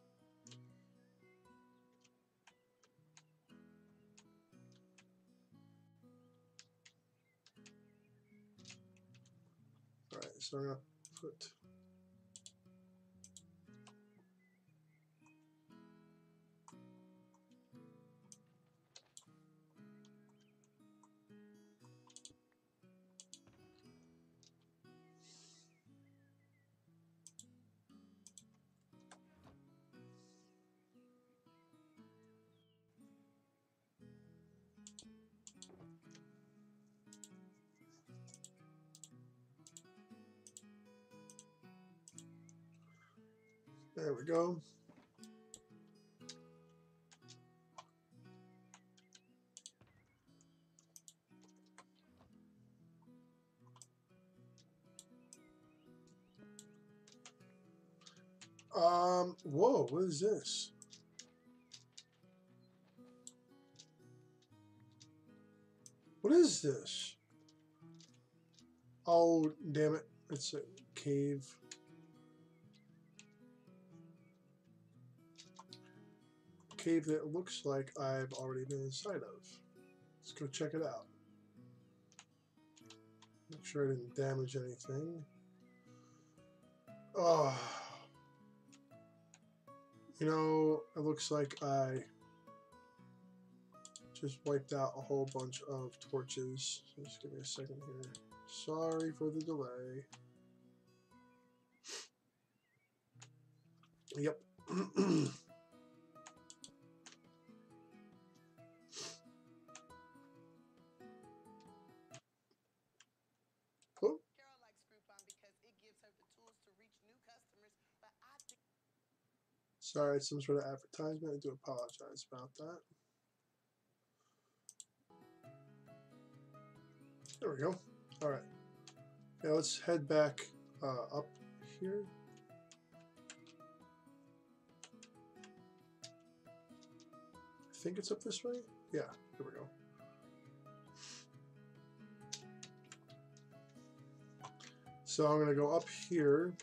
Alright, so I'm gonna put there we go. Whoa, what is this? What is this? Oh, damn it. It's a cave. Cave that looks like I've already been inside of. Let's go check it out. Make sure I didn't damage anything. Oh. You know, it looks like I just wiped out a whole bunch of torches. So just give me a second here. Sorry for the delay. Yep. Oh. Sorry, it's some sort of advertisement. I do apologize about that. There we go. All right. Now let's head back up here. I think it's up this way. Yeah, here we go. So I'm going to go up here.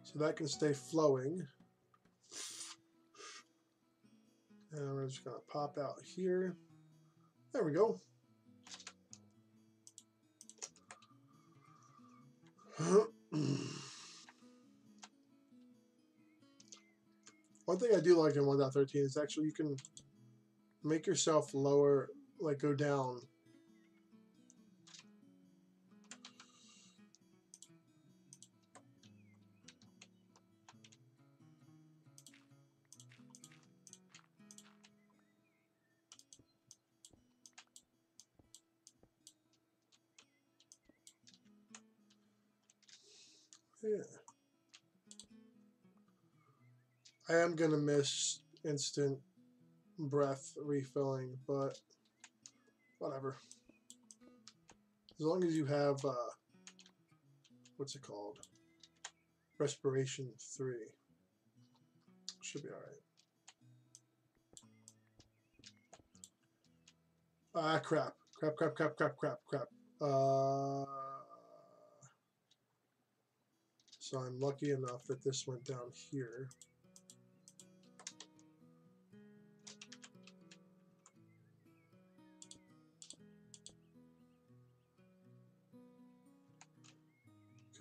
So that can stay flowing. And we're just going to pop out here. There we go. One thing I do like in 1.13 is actually you can make yourself lower, like go down. Yeah. I am going to miss instant breath refilling, but whatever. As long as you have, what's it called? Respiration 3. Should be alright. Ah, crap. Crap. So I'm lucky enough that this went down here.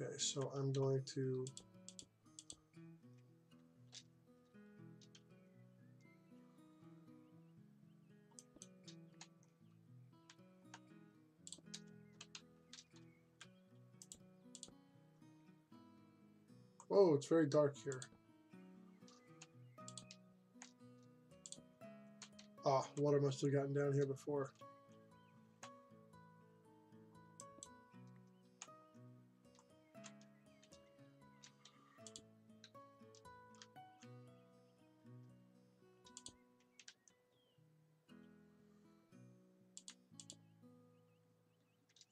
Okay, so I'm going to Oh, it's very dark here. Ah, water must have gotten down here before.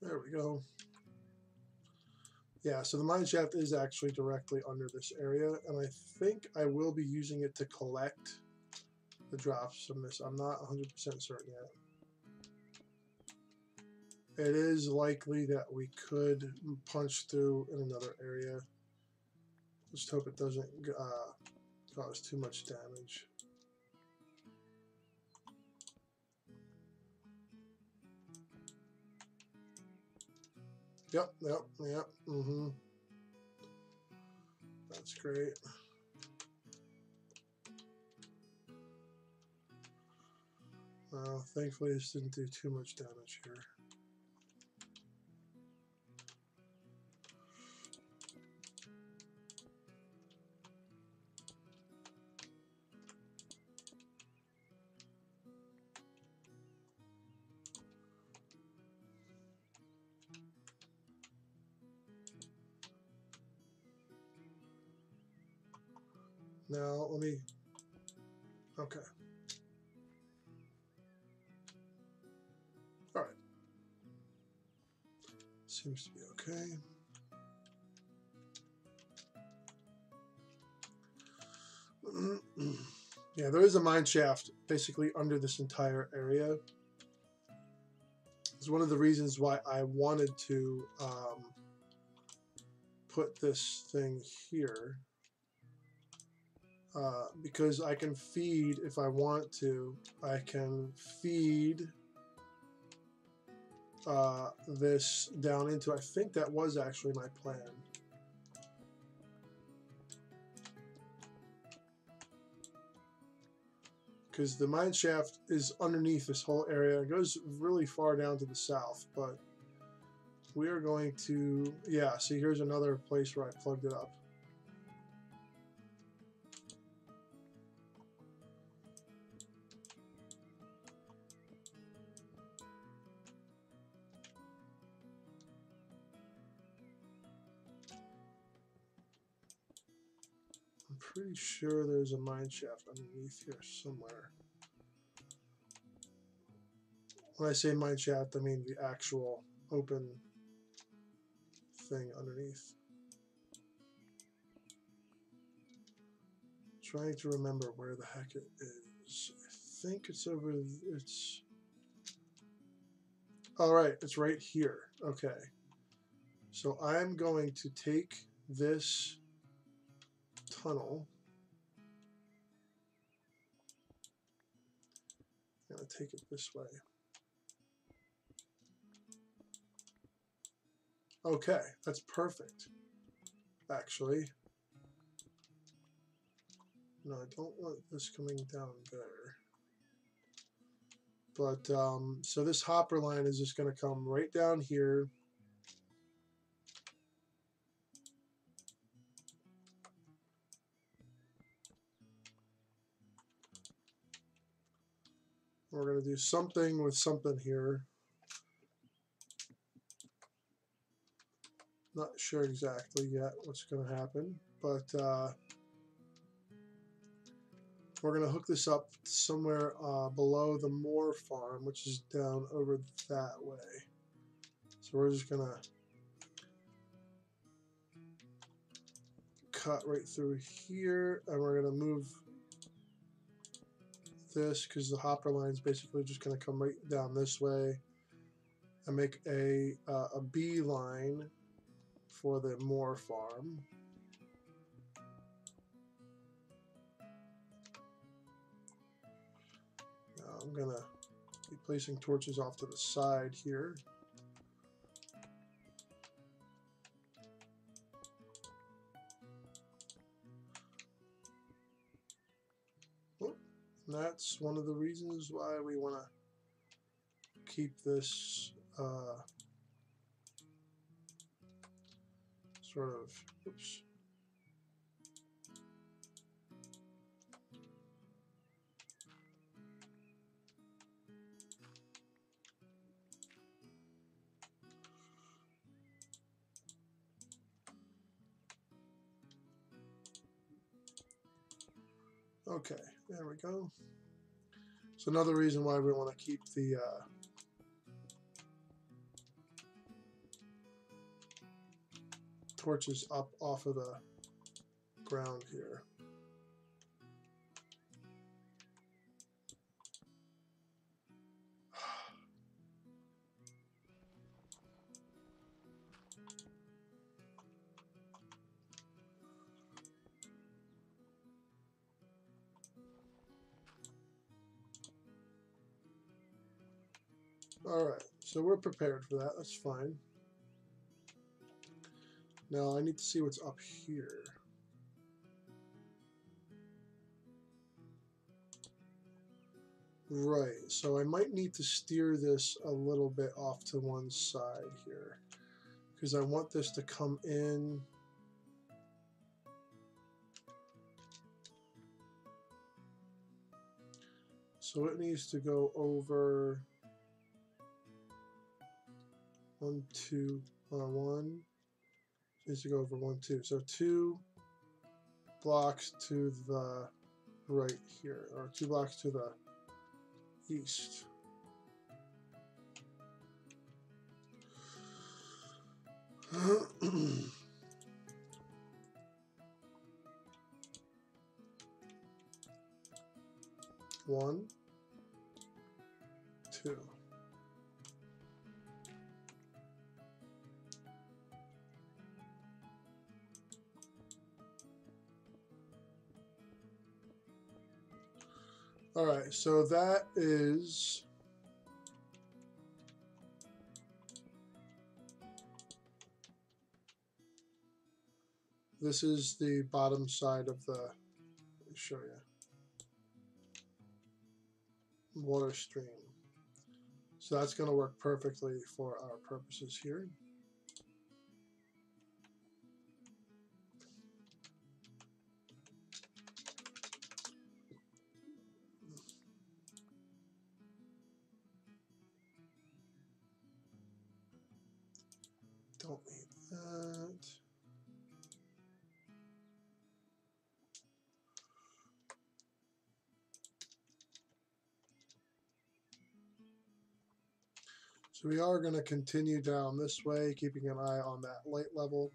There we go. Yeah, so the mine shaft is actually directly under this area, and I think I will be using it to collect the drops from this. I'm not 100% certain yet. It is likely that we could punch through in another area. Just hope it doesn't cause too much damage. Yep. That's great. Thankfully, this didn't do too much damage here. Now, let me... Okay. All right. Seems to be okay. Yeah, there is a mine shaft basically under this entire area. It's one of the reasons why I wanted to put this thing here. Because I can feed, if I want to, I can feed this down into, I think that was actually my plan. Because the mine shaft is underneath this whole area. It goes really far down to the south, but we are going to, yeah, see, here's another place where I plugged it up. I'm pretty sure there's a mine shaft underneath here somewhere. When I say mine shaft, I mean the actual open thing underneath. Trying to remember where the heck it is. I think it's over. It's. All right, it's right here. Okay. So I'm going to take this tunnel. I'm going to take it this way. Okay, that's perfect. Actually. No, I don't want this coming down there. But, so this hopper line is just going to come right down here. We're going to do something with something here. Not sure exactly yet what's going to happen, but we're going to hook this up somewhere below the Moore farm, which is down over that way. So we're just going to cut right through here, and we're going to move this because the hopper line is basically just going to come right down this way and make a B line for the Moore farm. Now I'm going to be placing torches off to the side here. And that's one of the reasons why we want to keep this sort of, oops, Okay, there we go. So another reason why we want to keep the torches up off of the ground here. Alright, so we're prepared for that. That's fine. Now I need to see what's up here. Right, so I might need to steer this a little bit off to one side here, because I want this to come in. So it needs to go over 1, 2, 1. It needs to go over 1, 2. So 2 blocks to the right here, or 2 blocks to the east. One, 2. All right, so that is this is the bottom side of the, let me show you, water stream. So that's going to work perfectly for our purposes here. Don't need that. So we are going to continue down this way, keeping an eye on that light level.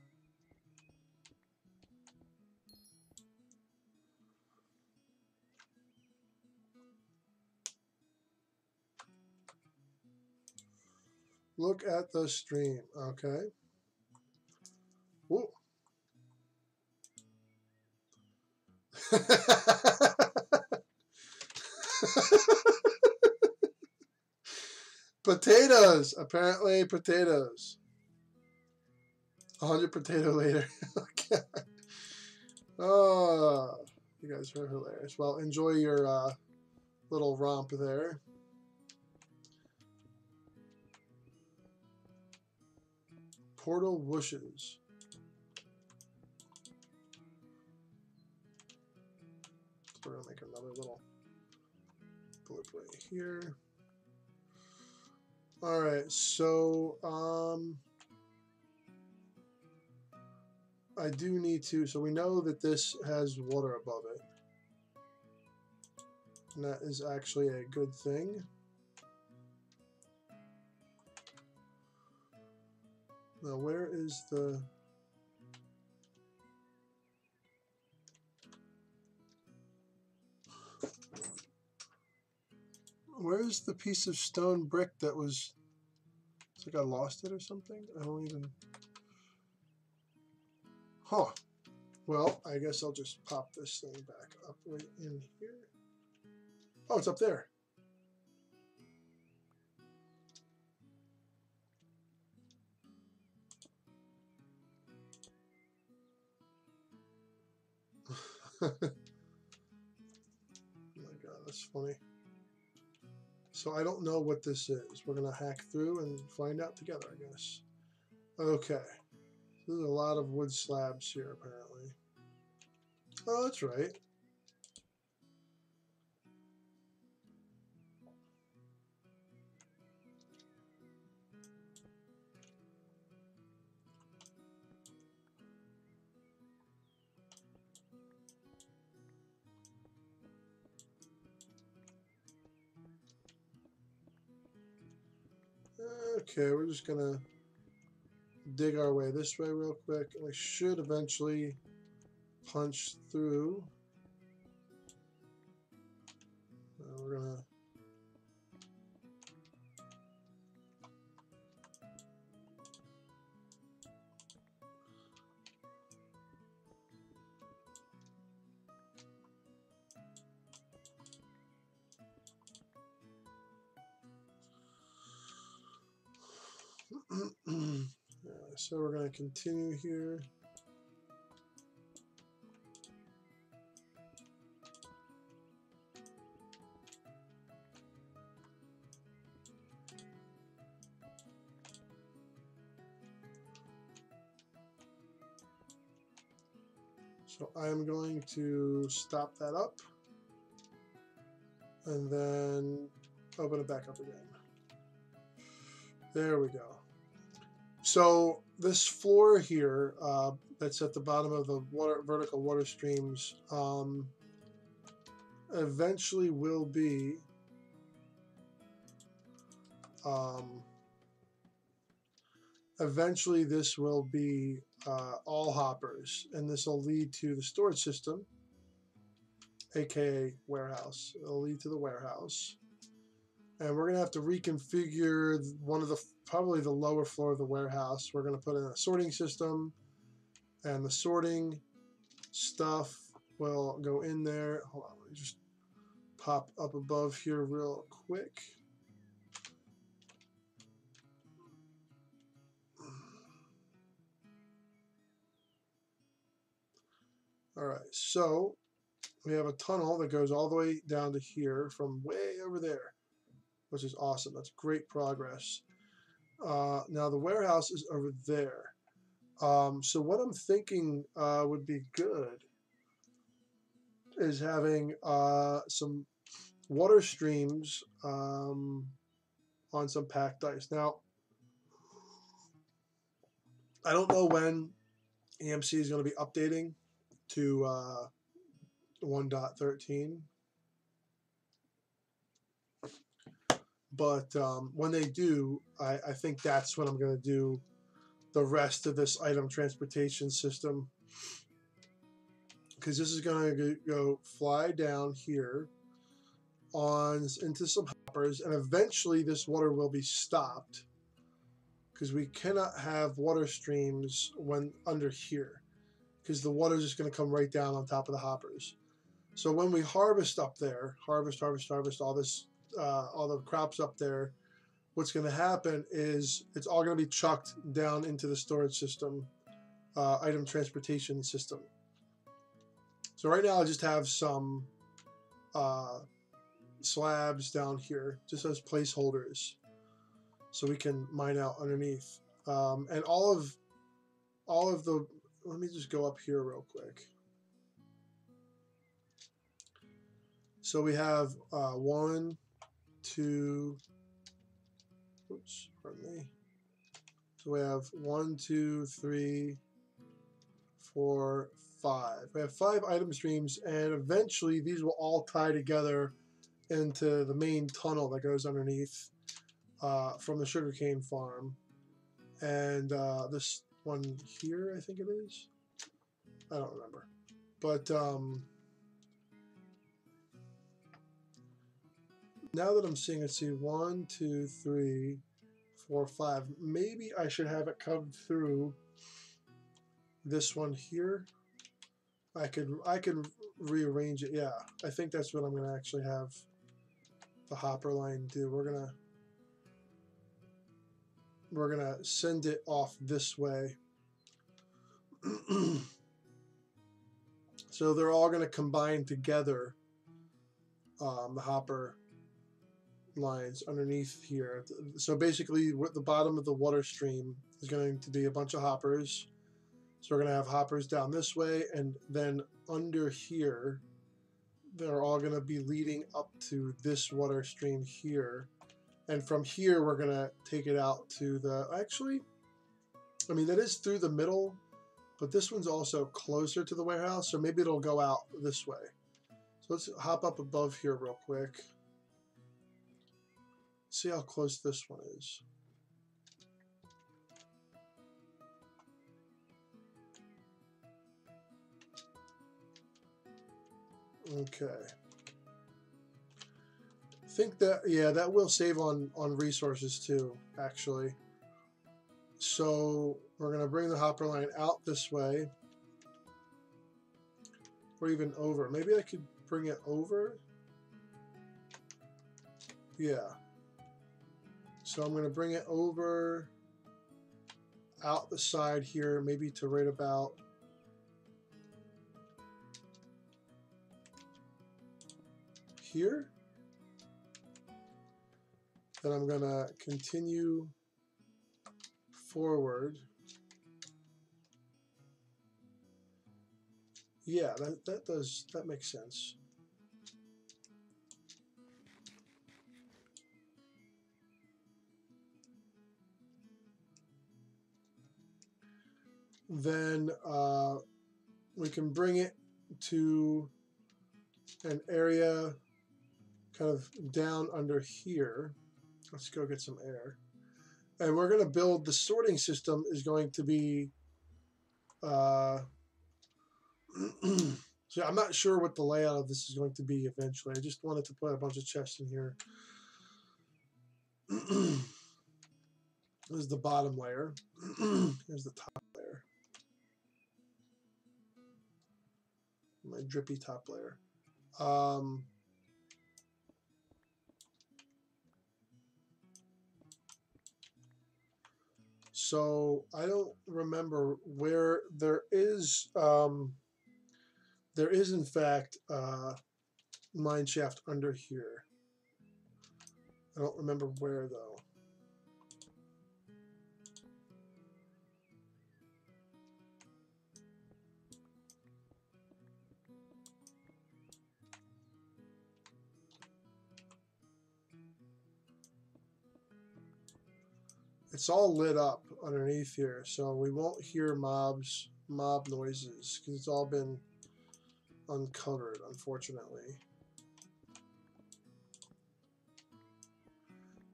Look at the stream, okay? Whoa. Potatoes, apparently potatoes. 100 potato later. Okay. Oh, you guys are hilarious. Well, enjoy your little romp there. Portal whooshes. So we're gonna make another little blip right here. All right, so I do need to. So we know that this has water above it, and that is actually a good thing. Now, where is the? Where's the piece of stone brick that was? It's like I lost it or something. I don't even. Huh. Well, I guess I'll just pop this thing back up right in here. Oh, it's up there. Oh my god, that's funny. So I don't know what this is. We're going to hack through and find out together, I guess. Okay. There's a lot of wood slabs here, apparently. Oh, that's right. Okay, we're just gonna dig our way this way real quick, and we should eventually punch through. We're gonna so we're going to continue here. So I'm going to stop that up and then open it back up again. There we go. So this floor here that's at the bottom of the vertical water streams eventually will be eventually this will be all hoppers, and this will lead to the storage system, aka warehouse. It'll lead to the warehouse, and we're gonna have to reconfigure one of the probably the lower floor of the warehouse. We're gonna put in a sorting system, and the sorting stuff will go in there. Hold on, let me just pop up above here real quick. All right, so we have a tunnel that goes all the way down to here from way over there, which is awesome. That's great progress. Now the warehouse is over there. So what I'm thinking would be good is having some water streams on some packed ice. Now, I don't know when EMC is going to be updating to 1.13, but when they do, I think that's when I'm going to do the rest of this item transportation system, because this is going to go fly down here on into some hoppers, and eventually this water will be stopped because we cannot have water streams when under here, because the water is just going to come right down on top of the hoppers. So when we harvest up there, harvest all this, all the crops up there, what's going to happen is it's all going to be chucked down into the storage system, item transportation system. So right now I just have some slabs down here just as placeholders, so we can mine out underneath. And all of the, let me just go up here real quick. So we have 1, 2, oops, pardon me. So we have 1, 2, 3, 4, 5. We have 5 item streams, and eventually these will all tie together into the main tunnel that goes underneath from the sugarcane farm. And this one here, I think it is. I don't remember. But now that I'm seeing it, see 1, 2, 3, 4, 5. Maybe I should have it come through this one here. I could rearrange it. Yeah, I think that's what I'm gonna actually have the hopper line do. We're gonna send it off this way. So they're all gonna combine together, the hopper lines underneath here. So basically the bottom of the water stream is going to be a bunch of hoppers. So we're going to have hoppers down this way, and then under here they're all going to be leading up to this water stream here, and from here we're going to take it out to the, actually, I mean, that is through the middle, but this one's also closer to the warehouse, so maybe it'll go out this way. So let's hop up above here real quick. See how close this one is. Okay. I think that, yeah, that will save on resources too, actually. So we're going to bring the hopper line out this way. Or even over. Maybe I could bring it over. Yeah. So I'm going to bring it over out the side here, maybe to right about here. Then I'm going to continue forward. Yeah, that makes sense. Then we can bring it to an area kind of down under here. Let's go get some air. And we're going to build, the sorting system is going to be, so I'm not sure what the layout of this is going to be eventually. I just wanted to put a bunch of chests in here. This is the bottom layer. Here's the top layer. My drippy top layer. So I don't remember where there is in fact mine shaft under here. I don't remember where though. It's all lit up underneath here, so we won't hear mob noises because it's all been uncovered, unfortunately.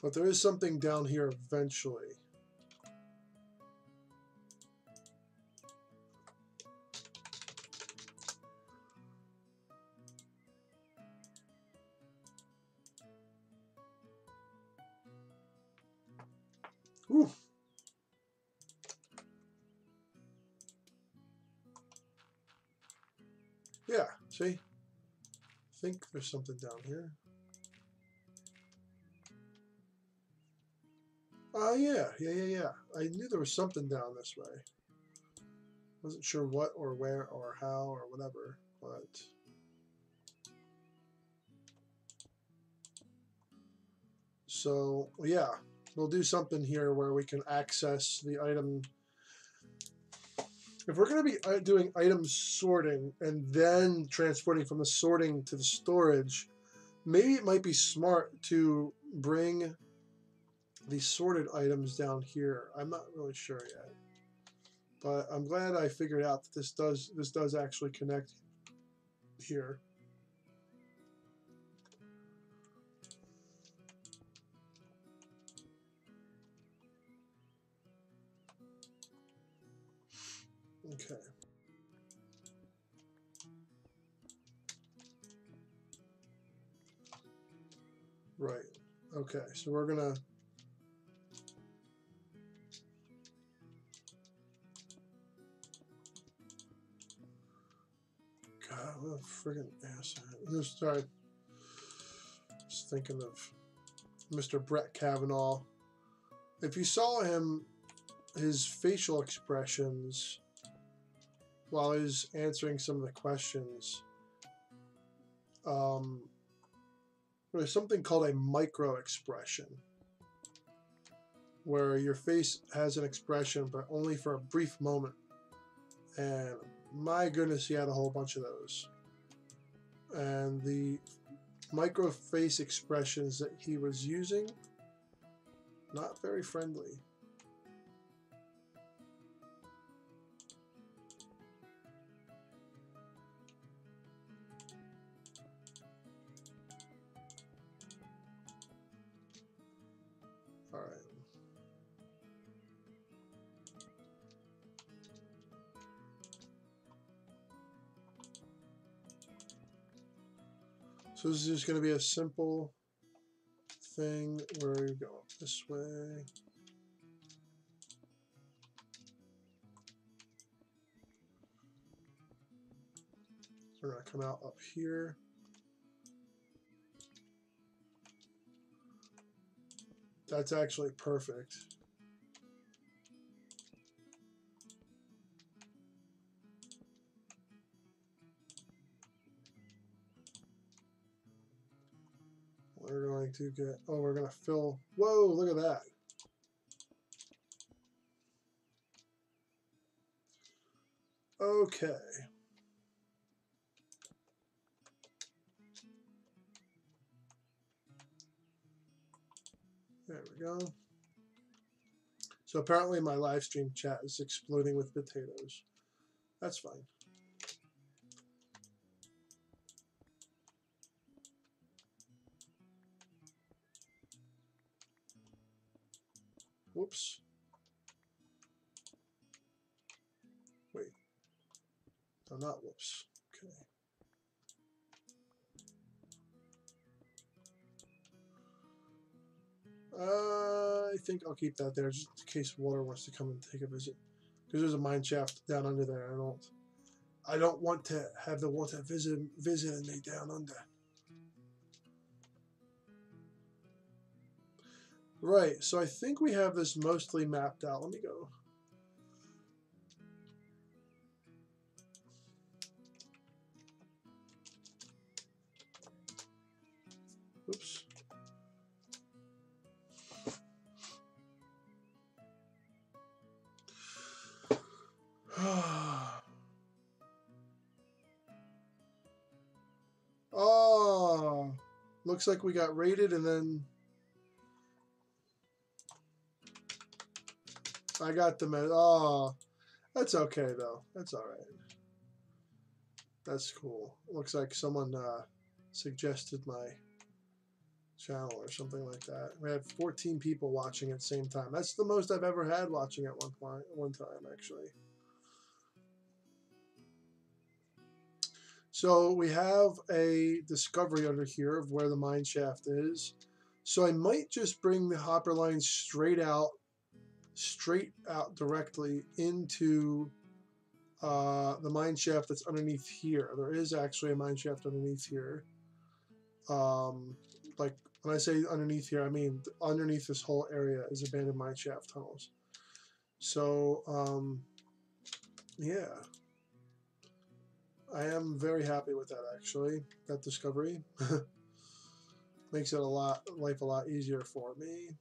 But there is something down here eventually. Ooh. Yeah, see? I think there's something down here. Oh, yeah. I knew there was something down this way. Wasn't sure what or where or how or whatever, but... So, yeah, we'll do something here where we can access the item. If we're going to be doing item sorting and then transporting from the sorting to the storage, maybe it might be smart to bring the sorted items down here. I'm not really sure yet, but I'm glad I figured out that this does actually connect here. Okay. Right. Okay, so we're gonna God, what a friggin' ass. Sorry. Just thinking of Mr. Brett Kavanaugh. If you saw him, his facial expressions while he was answering some of the questions, there's something called a micro expression, where your face has an expression, but only for a brief moment. And my goodness, he had a whole bunch of those. And the micro face expressions that he was using, not very friendly. All right. So this is just going to be a simple thing where you go this way. We're going to come out up here. That's actually perfect. We're going to get, oh, we're going to fill, whoa, look at that. Okay. There we go. So apparently my live stream chat is exploding with potatoes. That's fine. Whoops. Wait. No, not whoops. Okay. I think I'll keep that there just in case water wants to come and take a visit. Because there's a mine shaft down under there. I don't want to have the water visiting me down under. Right, so I think we have this mostly mapped out. Let me go. Oops. Oh, looks like we got raided and then I got the med. Oh, that's okay though. That's all right. That's cool. Looks like someone suggested my channel or something like that. We had 14 people watching at the same time. That's the most I've ever had watching at one time actually. So we have a discovery under here of where the mine shaft is. So I might just bring the hopper line straight out directly into the mine shaft that's underneath here. There is actually a mine shaft underneath here. Like when I say underneath here, I mean underneath this whole area is abandoned mine shaft tunnels. So yeah, I am very happy with that actually. That discovery makes it life a lot easier for me.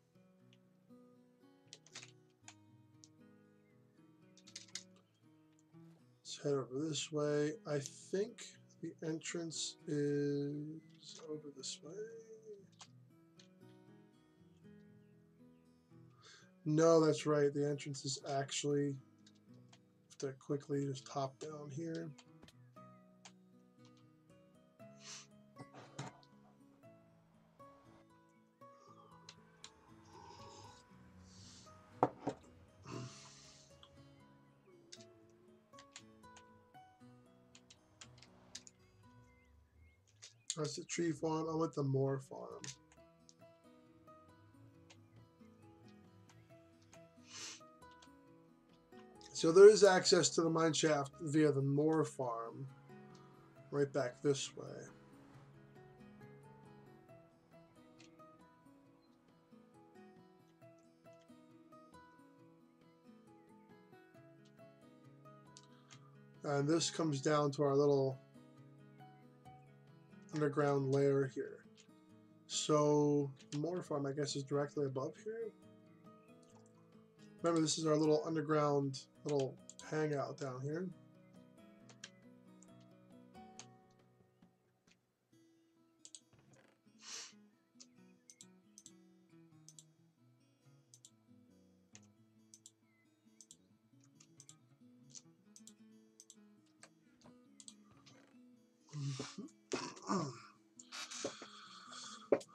Let's head over this way. I think the entrance is over this way. No, that's right. The entrance is actually, have to quickly just hop down here. That's the tree farm. I went the Moor farm. So there is access to the mine shaft via the Moor farm, right back this way. And this comes down to our little underground layer here. So the Moor farm, I guess, is directly above here. Remember, this is our little underground little hangout down here.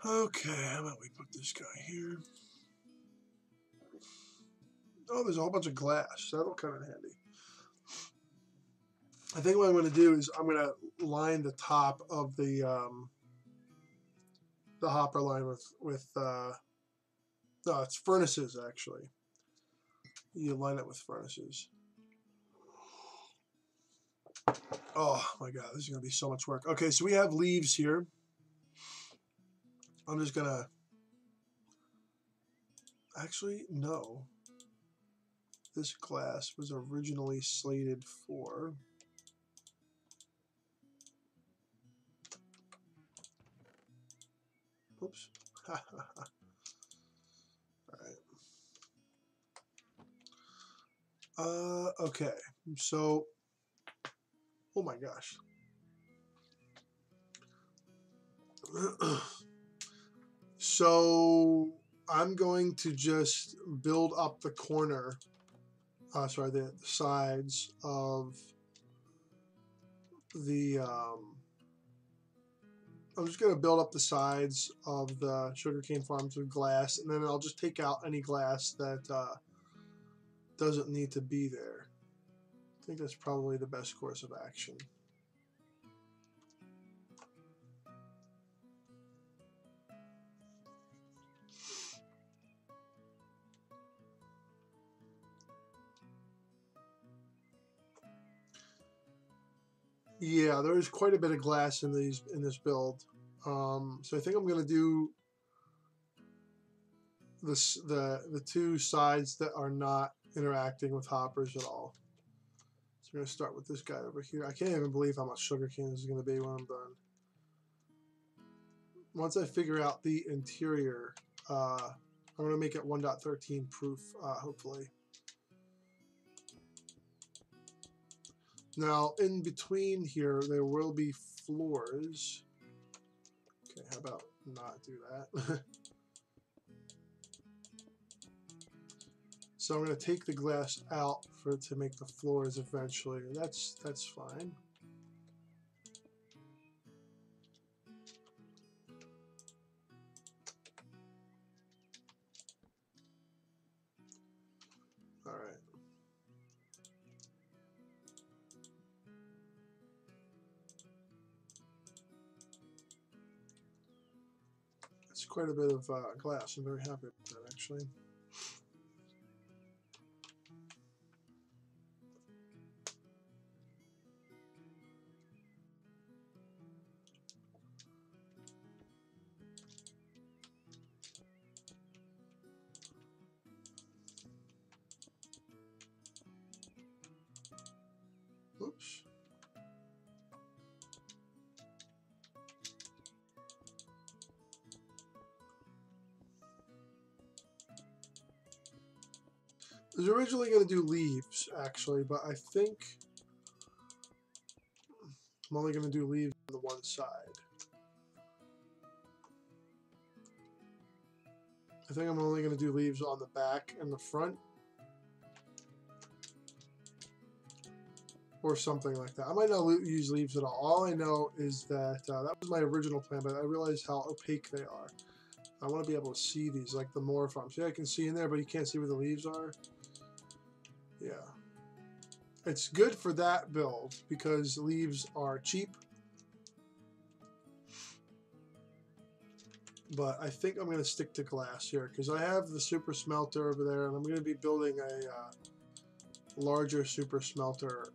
Okay, how about we put this guy here? Oh, there's a whole bunch of glass. That'll come in handy. I think what I'm going to do is I'm going to line the top of the the hopper line with no, it's furnaces actually. You line it with furnaces. Oh my god, this is gonna be so much work. Okay, so we have leaves here. I'm just gonna actually no. This glass was originally slated for oops. Alright. Okay. So oh my gosh. So I'm going to just build up the corner, sorry, the sides of the, I'm just going to build up the sides of the sugarcane farms with glass, and then I'll just take out any glass that doesn't need to be there. I think that's probably the best course of action. Yeah, there's quite a bit of glass in this build. So I think I'm gonna do the two sides that are not interacting with hoppers at all. So we're gonna start with this guy over here. I can't even believe how much sugarcane this is gonna be when I'm done. Once I figure out the interior, I'm gonna make it 1.13 proof, hopefully. Now, in between here, there will be floors. Okay, how about not do that? So I'm going to take the glass out to make the floors eventually. That's fine. All right. It's quite a bit of glass. I'm very happy with that, actually. Oops. I was originally going to do leaves, actually, but I think I'm only going to do leaves on the one side. I think I'm only going to do leaves on the back and the front. Or something like that. I might not use leaves at all. All I know is that that was my original plan, but I realized how opaque they are. I want to be able to see these, like the more farms. Yeah, I can see in there, but you can't see where the leaves are. Yeah. It's good for that build because leaves are cheap. But I think I'm going to stick to glass here because I have the super smelter over there, and I'm going to be building a larger super smelter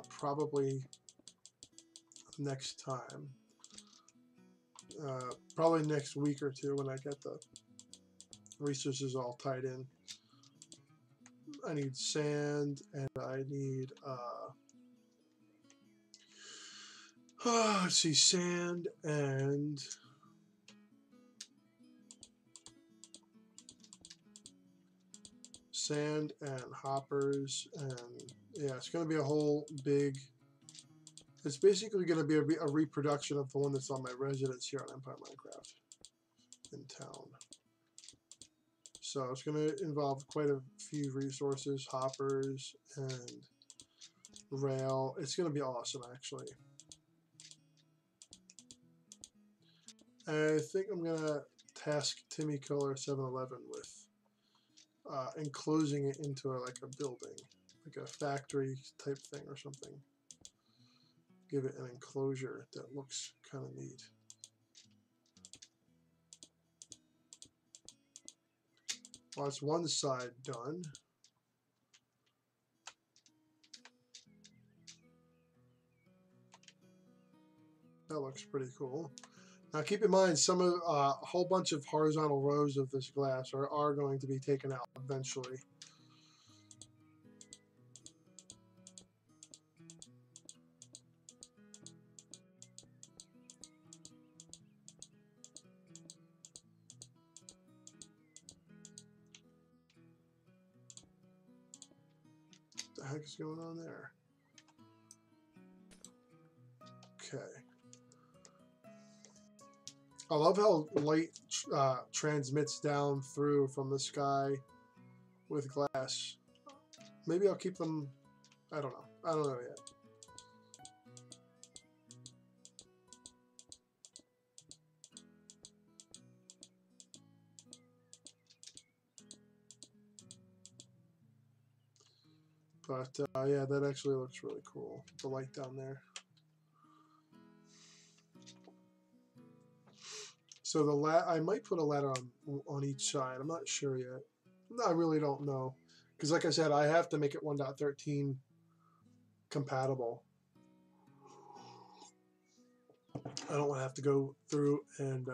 probably next time. Probably next week or two when I get the resources all tied in. I need sand and I need let's see, sand and hoppers, and yeah, it's going to be a whole big, it's basically going to be a reproduction of the one that's on my residence here on Empire Minecraft in town. So it's going to involve quite a few resources, hoppers and rail. It's going to be awesome, actually. I think I'm going to task Timmy Killer 711 with enclosing it into like a building, like a factory type thing or something. Give it an enclosure that looks kind of neat. Well, that's one side done. That looks pretty cool. Now keep in mind, some of a whole bunch of horizontal rows of this glass are going to be taken out eventually. What the heck is going on there? Okay. I love how light transmits down through from the sky with glass. Maybe I'll keep them. I don't know. I don't know yet. But yeah, that actually looks really cool. The light down there. So I might put a ladder on each side. I'm not sure yet. No, I really don't know, because like I said, I have to make it 1.13 compatible. I don't want to have to go through and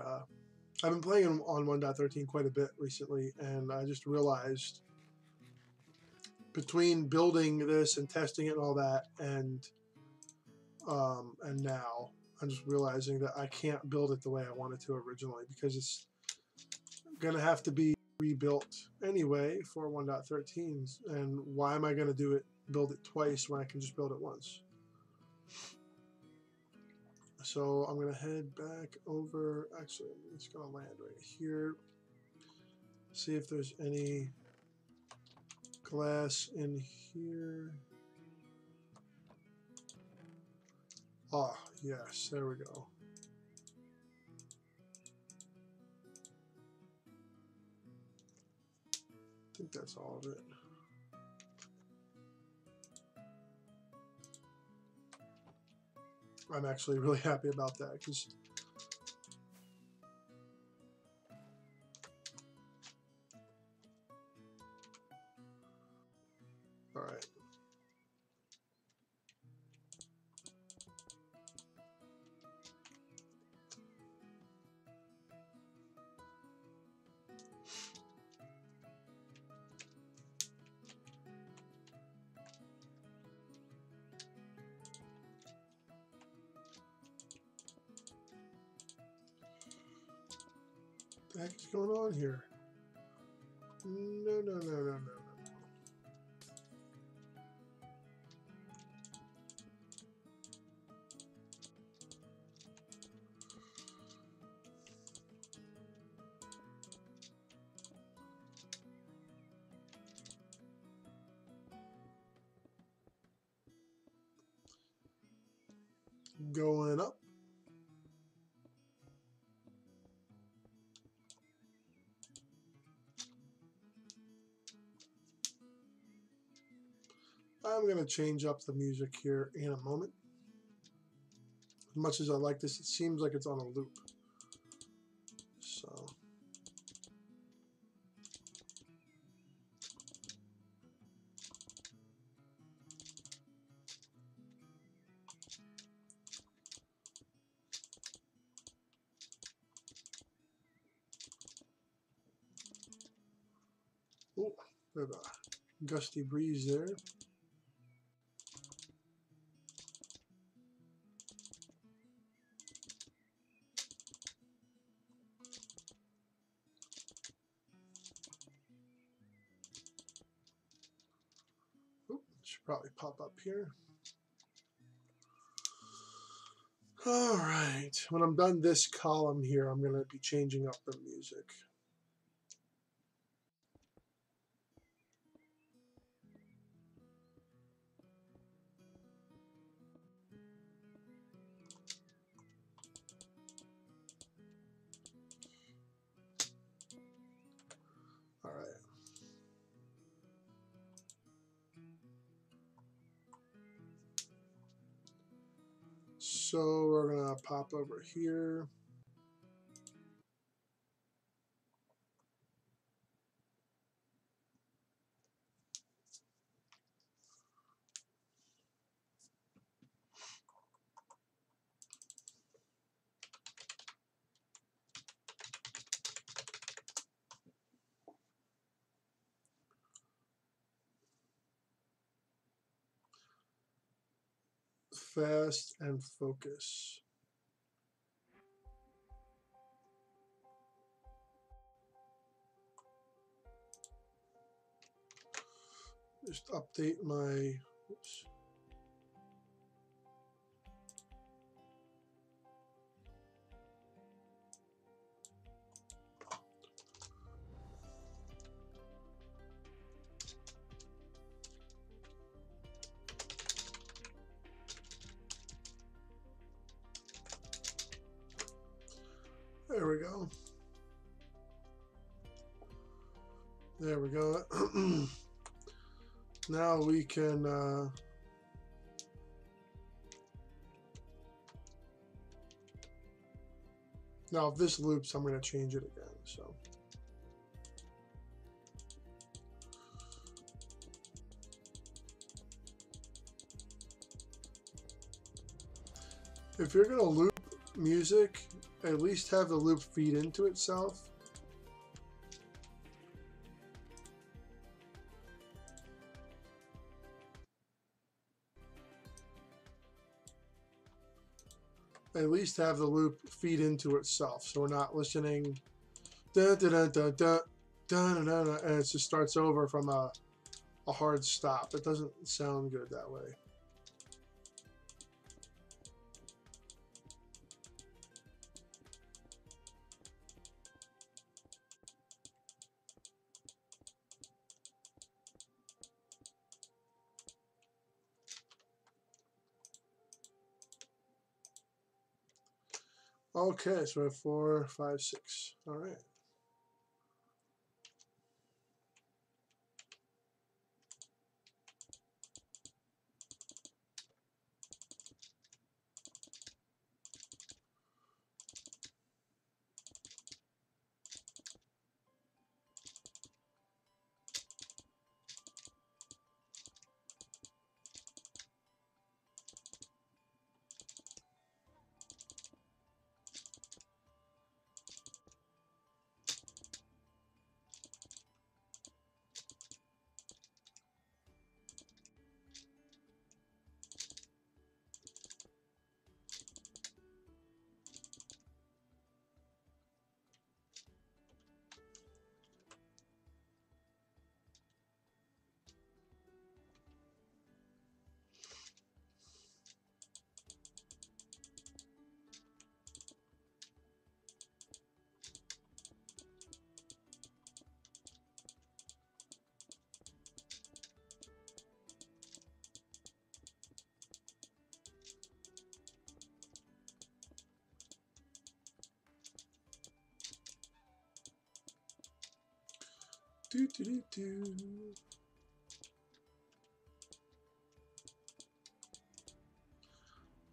I've been playing on 1.13 quite a bit recently, and I just realized between building this and testing it and all that, and now I'm just realizing that I can't build it the way I wanted to originally, because it's gonna have to be rebuilt anyway for 1.13s, and why am I gonna build it twice when I can just build it once? So I'm gonna head back over. Actually, I'm just gonna land right here. See if there's any glass in here. Ah, yes, there we go. I think that's all of it. I'm actually really happy about that, because all right. What the heck is going on here? No, no, no, no, no, no. Going up. I'm going to change up the music here in a moment. As much as I like this, it seems like it's on a loop. So. Oh, bit of a gusty breeze there. Oh, should probably pop up here. All right, when I'm done this column here, I'm going to be changing up the music. All right. So we're going to pop over here. fast and focus. Just update my, oops. There we go. There we go. Now we can now if this loops, I'm going to change it again. So if you're going to loop music, at least have the loop feed into itself. At least have the loop feed into itself, so we're not listening da, da, da, da, da, da, da, da, da, and it just starts over from a hard stop. It doesn't sound good that way. Okay, so we have 4, 5, 6. All right. Do, do, do, do.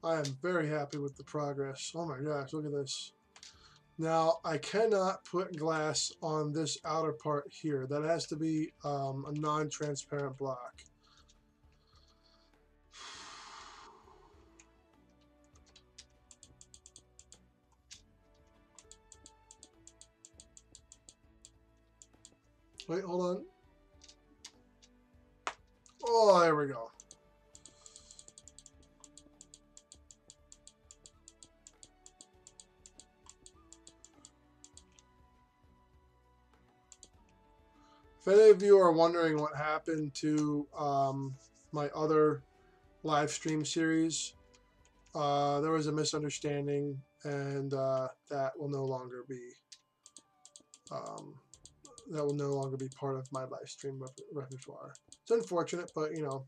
I am very happy with the progress. Oh my gosh, look at this. Now, I cannot put glass on this outer part here. That has to be a non-transparent block. Wait, hold on. Oh, there we go. If any of you are wondering what happened to my other live stream series, there was a misunderstanding, and that will no longer be part of my live stream repertoire. It's unfortunate, but you know,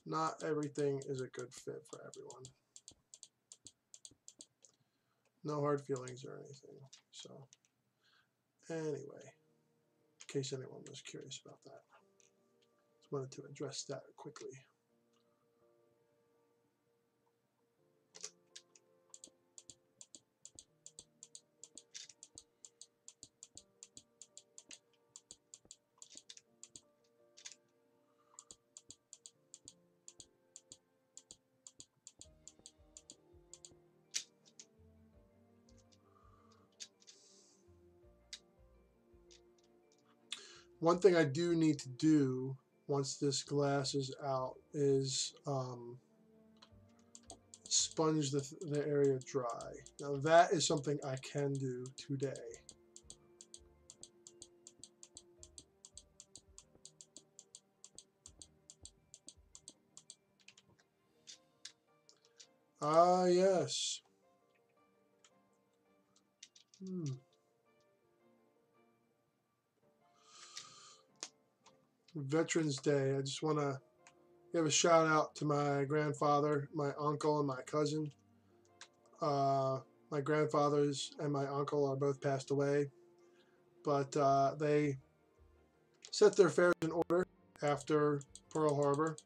not everything is a good fit for everyone. No hard feelings or anything. So, anyway, in case anyone was curious about that, just wanted to address that quickly. One thing I do need to do once this glass is out is sponge the area dry. Now that is something I can do today. Ah, yes. Veterans Day. I just want to give a shout out to my grandfather, my uncle, and my cousin. My grandfathers and my uncle are both passed away, but they set their affairs in order after Pearl Harbor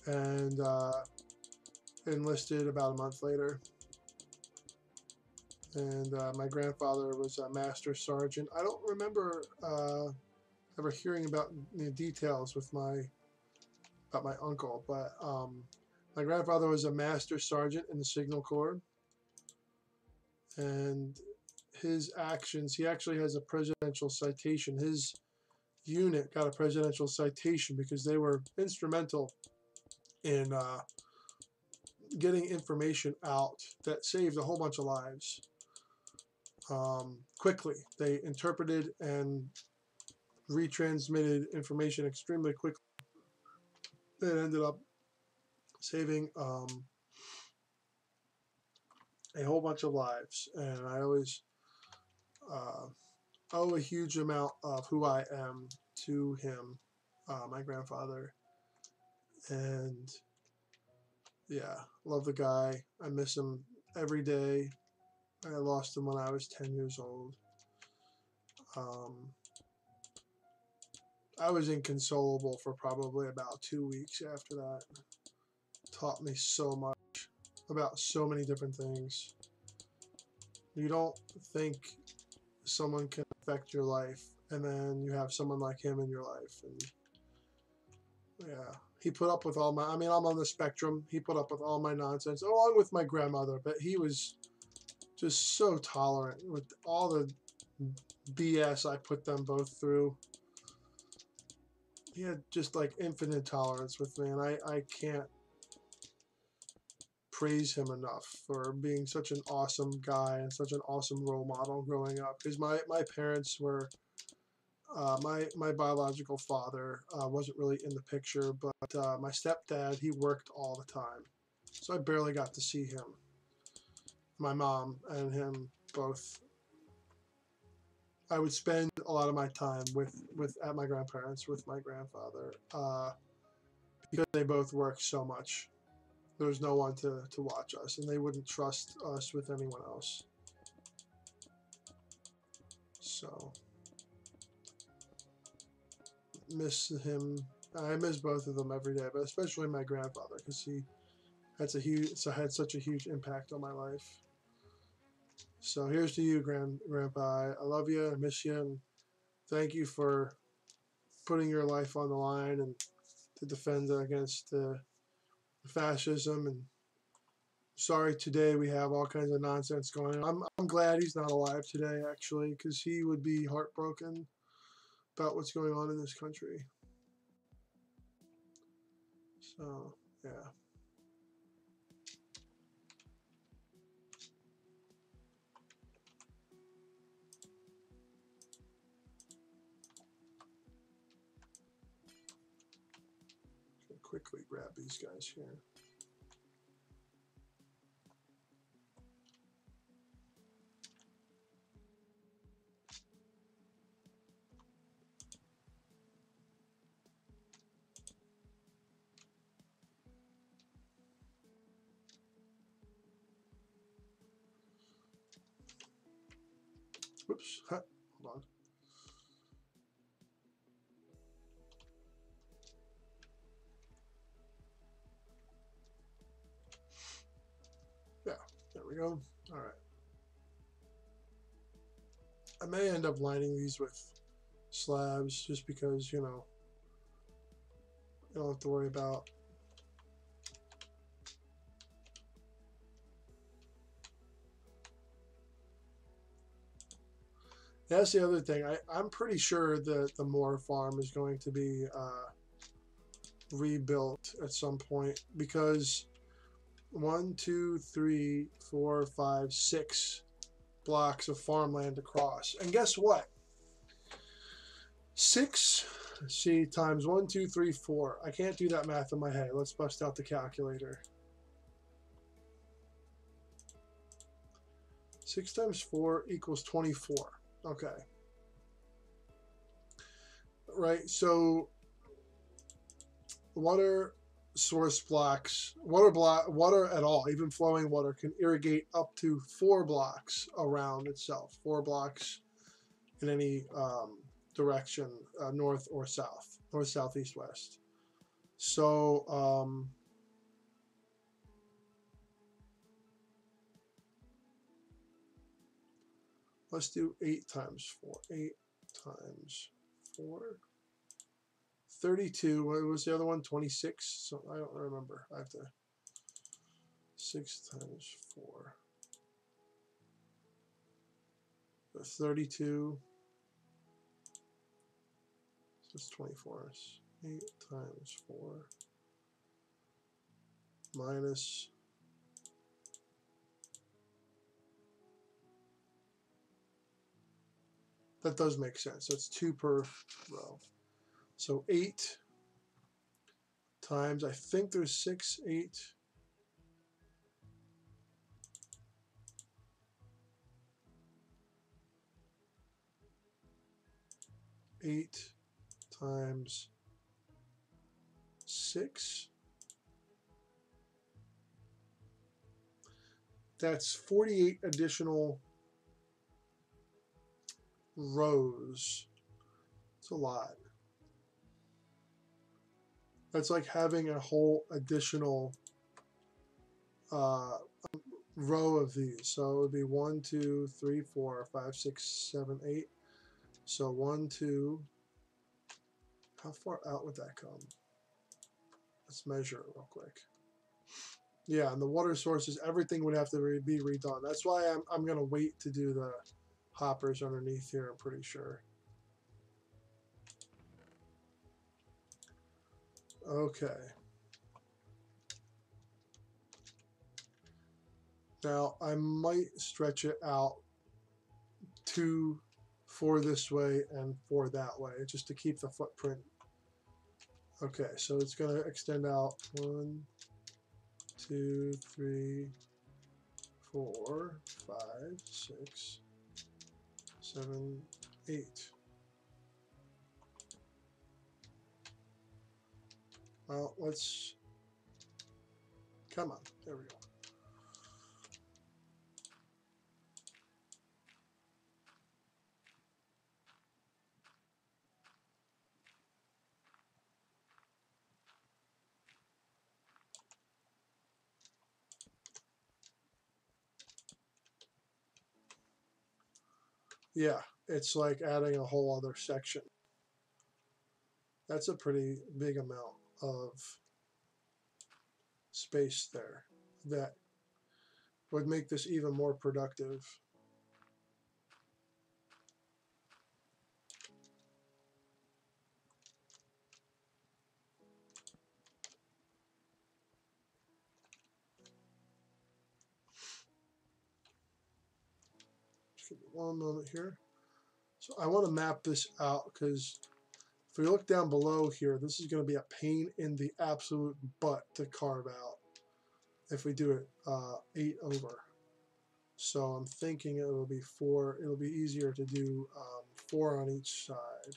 and enlisted about a month later. And my grandfather was a master sergeant. I don't remember ever hearing about the details with about my uncle, but my grandfather was a master sergeant in the Signal Corps, and his actions, he actually has a presidential citation. His unit got a presidential citation because they were instrumental in getting information out that saved a whole bunch of lives quickly. They interpreted and retransmitted information extremely quickly. It ended up saving a whole bunch of lives, and I always owe a huge amount of who I am to him, my grandfather. And yeah, love the guy. I miss him every day. I lost him when I was 10 years old. I was inconsolable for probably about 2 weeks after that. Taught me so much about so many different things. You don't think someone can affect your life, and then you have someone like him in your life. And yeah, he put up with all my, I mean, I'm on the spectrum. He put up with all my nonsense, along with my grandmother, but he was just so tolerant with all the BS I put them both through. He had just like infinite tolerance with me, and I can't praise him enough for being such an awesome guy and such an awesome role model growing up. Because my parents were, my biological father wasn't really in the picture, but my stepdad, he worked all the time, so I barely got to see him. My mom and him both, I would spend a lot of my time with at my grandparents with my grandfather because they both worked so much. There was no one to watch us, and they wouldn't trust us with anyone else. So, miss him. I miss both of them every day, but especially my grandfather because he had such a huge impact on my life. So here's to you, Grandpa. I love you. I miss you, and thank you for putting your life on the line and to defend against fascism. And sorry, today we have all kinds of nonsense going on. I'm glad he's not alive today, actually, because he would be heartbroken about what's going on in this country. So, yeah. Quickly grab these guys here. Whoops. Hold on. Yeah, there we go. All right. I may end up lining these with slabs just because, you know, you don't have to worry about. That's the other thing. I'm pretty sure that the Moore farm is going to be rebuilt at some point because 1, 2, 3, 4, 5, 6 blocks of farmland across. And guess what? 6, let's see, times 1, 2, 3, 4. I can't do that math in my head. Let's bust out the calculator. 6 times 4 equals 24. Okay. Right, so water source blocks, water at all, even flowing water, can irrigate up to 4 blocks around itself. 4 blocks in any direction, north or south, north, south, east, west. So let's do 8 times 4. 8 times 4. 32. What was the other one? 26. So I don't remember. I have to. 6 times 4. 32. So it's 24. 8 times 4 minus. That does make sense. That's 2 per row. So 8 times, I think there's 6, 8. 8 times 6. That's 48 additional rows. It's a lot. That's like having a whole additional row of these. So it would be 1, 2, 3, 4, 5, 6, 7, 8. So 1, 2. How far out would that come? Let's measure it real quick. Yeah, and the water sources, everything would have to be redone. That's why I'm gonna wait to do the hoppers underneath here. I'm pretty sure. Okay. Now I might stretch it out 4 this way and 4 that way, just to keep the footprint. Okay, so it's going to extend out 1, 2, 3, 4, 5, 6, 7, 8. Well, let's, come on, there we go. Yeah, it's like adding a whole other section. That's a pretty big amount of space there. That would make this even more productive. Just give me one moment here. So I want to map this out because if we look down below here, this is going to be a pain in the absolute butt to carve out if we do it 8 over. So I'm thinking it'll be 4. It'll be easier to do 4 on each side.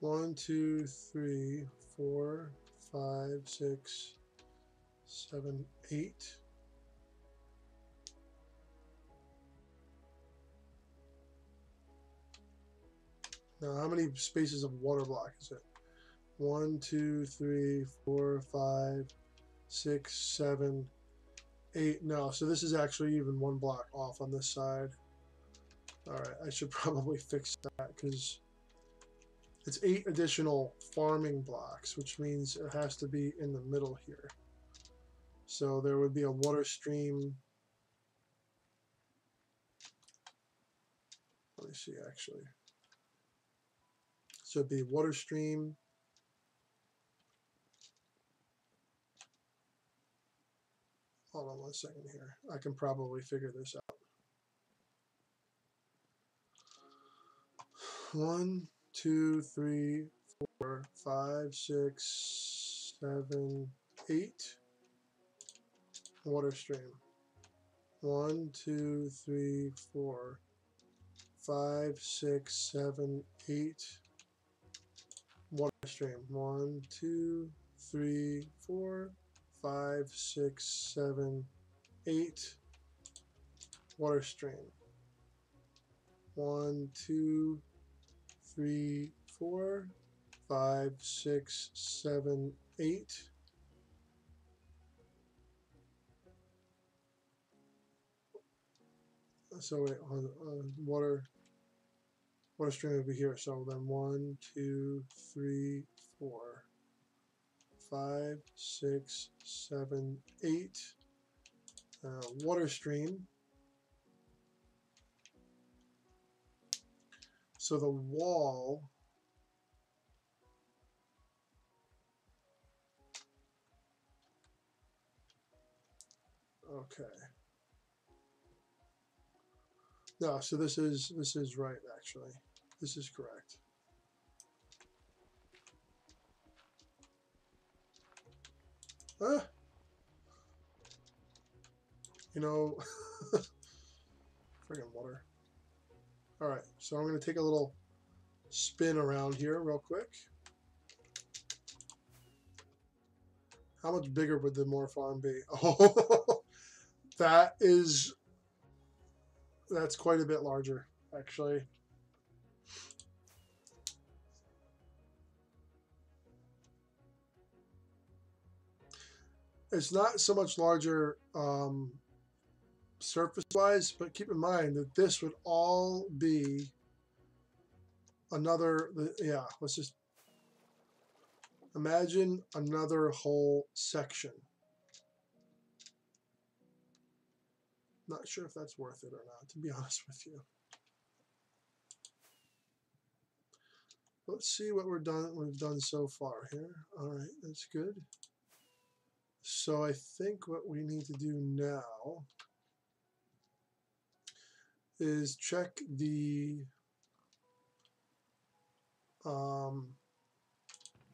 One, 2, 3, 4, 5, 6, 7, 8. Now, how many spaces of water block is it? 1, 2, 3, 4, 5, 6, 7, 8. No, so this is actually even one block off on this side. All right, I should probably fix that because it's 8 additional farming blocks, which means it has to be in the middle here. So there would be a water stream. Let me see, actually. So it'd be water stream. Hold on 1 second here. I can probably figure this out. 1, 2, 3, 4, 5, 6, 7, 8. Water stream. 1, 2, 3, 4, 5, 6, 7, 8. Water stream. 1, 2, 3, 4, 5, 6, 7, 8. Water stream. 1, 2, 3, 4, 5, 6, 7, 8. So wait, water stream would be here. So then 1, 2, 3, 4, 5, 6, 7, 8. Water stream. So the wall. Okay. No, so this is right actually. This is correct. You know, friggin' water. All right, so I'm going to take a little spin around here real quick. How much bigger would the more farm be? Oh, that's quite a bit larger, actually. It's not so much larger surface-wise, but keep in mind that this would all be another, yeah, let's just imagine another whole section. Not sure if that's worth it or not, to be honest with you. Let's see what we've done so far here. All right, that's good. So I think what we need to do now is check the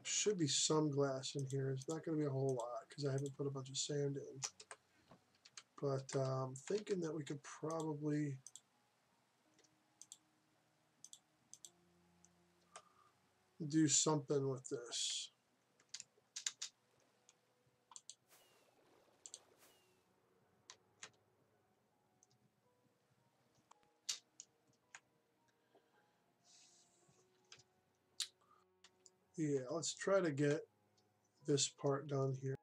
should be some glass in here. It's not going to be a whole lot because I haven't put a bunch of sand in. But I'm thinking that we could probably do something with this. Yeah, let's try to get this part done here.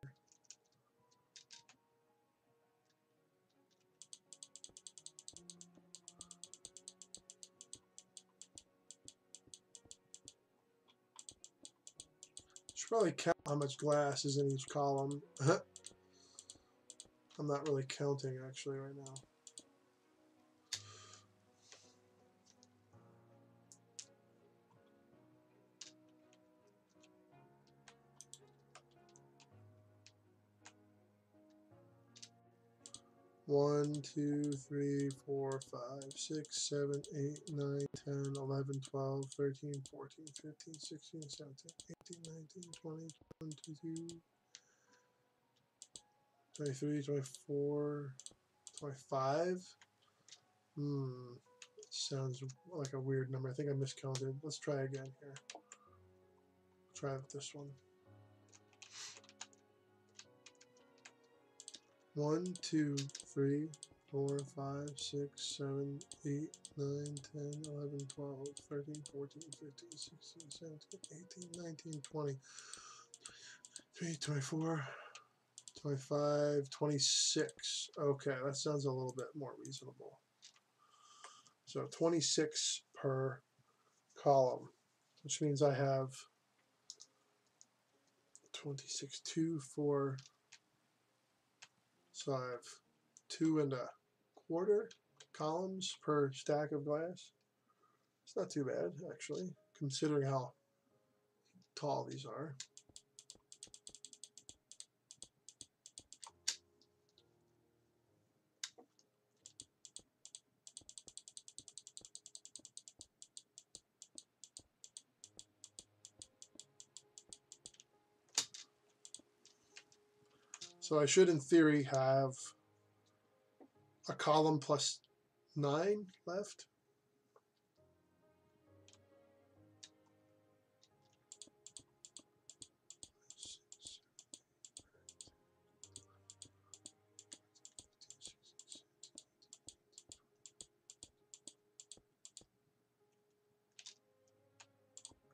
Should probably count how much glass is in each column. I'm not really counting actually right now. One, 2, 3, 4, 5, 6, 7, 8, 9, 10, 11, 12, 13, 14, 15, 16, 17, 18, 19, 20, 22, 23, 24, 25. Sounds like a weird number. I think I miscounted. Let's try again here. Try this one. 1, 2, 3, 4, 5, 6, 7, 8, 9, 10, 11, 12, 13, 14, 15, 16, 17, 18, 19, 20, 24, 25, 26. Okay, that sounds a little bit more reasonable. So 26 per column, which means I have 26, 2, 4, so I have 2¼ columns per stack of glass. It's not too bad, actually, considering how tall these are. So I should, in theory, have a column plus 9 left.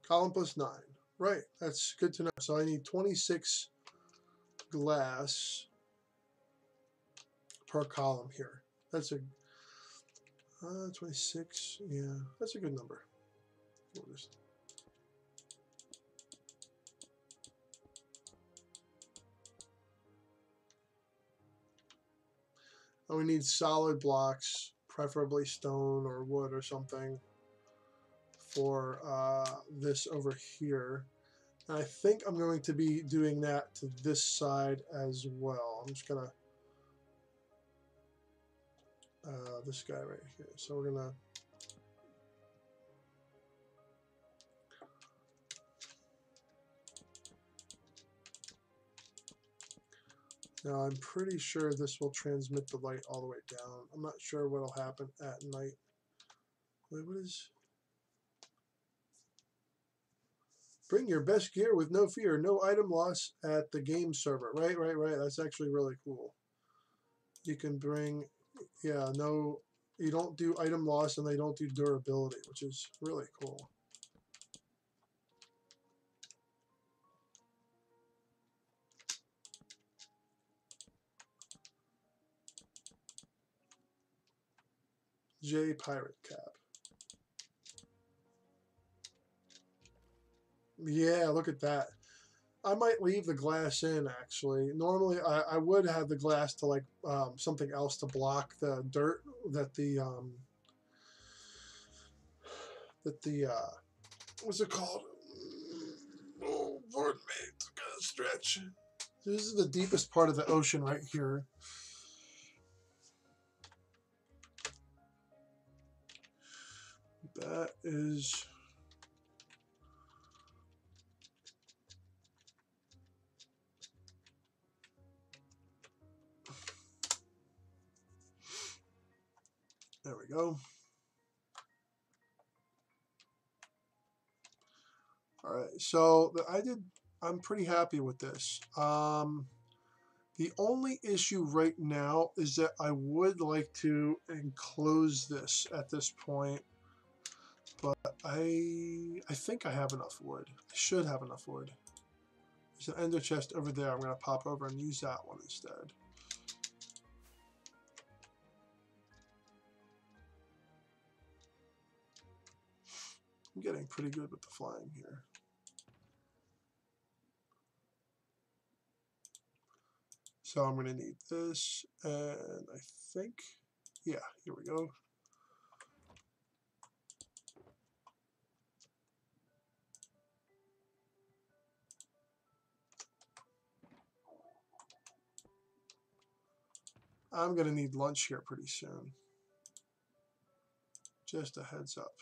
Column plus 9. Right, that's good to know. So I need 26 glass per column here. That's a 26. Yeah, that's a good number. We'll just, and we need solid blocks, preferably stone or wood or something, for this over here. And I think I'm going to be doing that to this side as well. I'm just gonna this guy right here. So we're gonna now I'm pretty sure this will transmit the light all the way down. I'm not sure what'll happen at night. Wait, what is? Bring your best gear with no fear, no item loss at the game server. Right. That's actually really cool. You can bring, yeah, no, you don't do item loss and they don't do durability, which is really cool. J Pirate Cap. Yeah, look at that. I might leave the glass in, actually. Normally, I would have the glass to, like, something else to block the dirt that the, what's it called? Oh, pardon me. It's got to stretch. This is the deepest part of the ocean right here. That is... There we go. All right, so I'm pretty happy with this. The only issue right now is that I would like to enclose this at this point, but I think I have enough wood. I should have enough wood. There's an ender chest over there. I'm going to pop over and use that one instead. I'm getting pretty good with the flying here. So I'm going to need this, and I think, yeah, here we go. I'm going to need lunch here pretty soon. Just a heads up.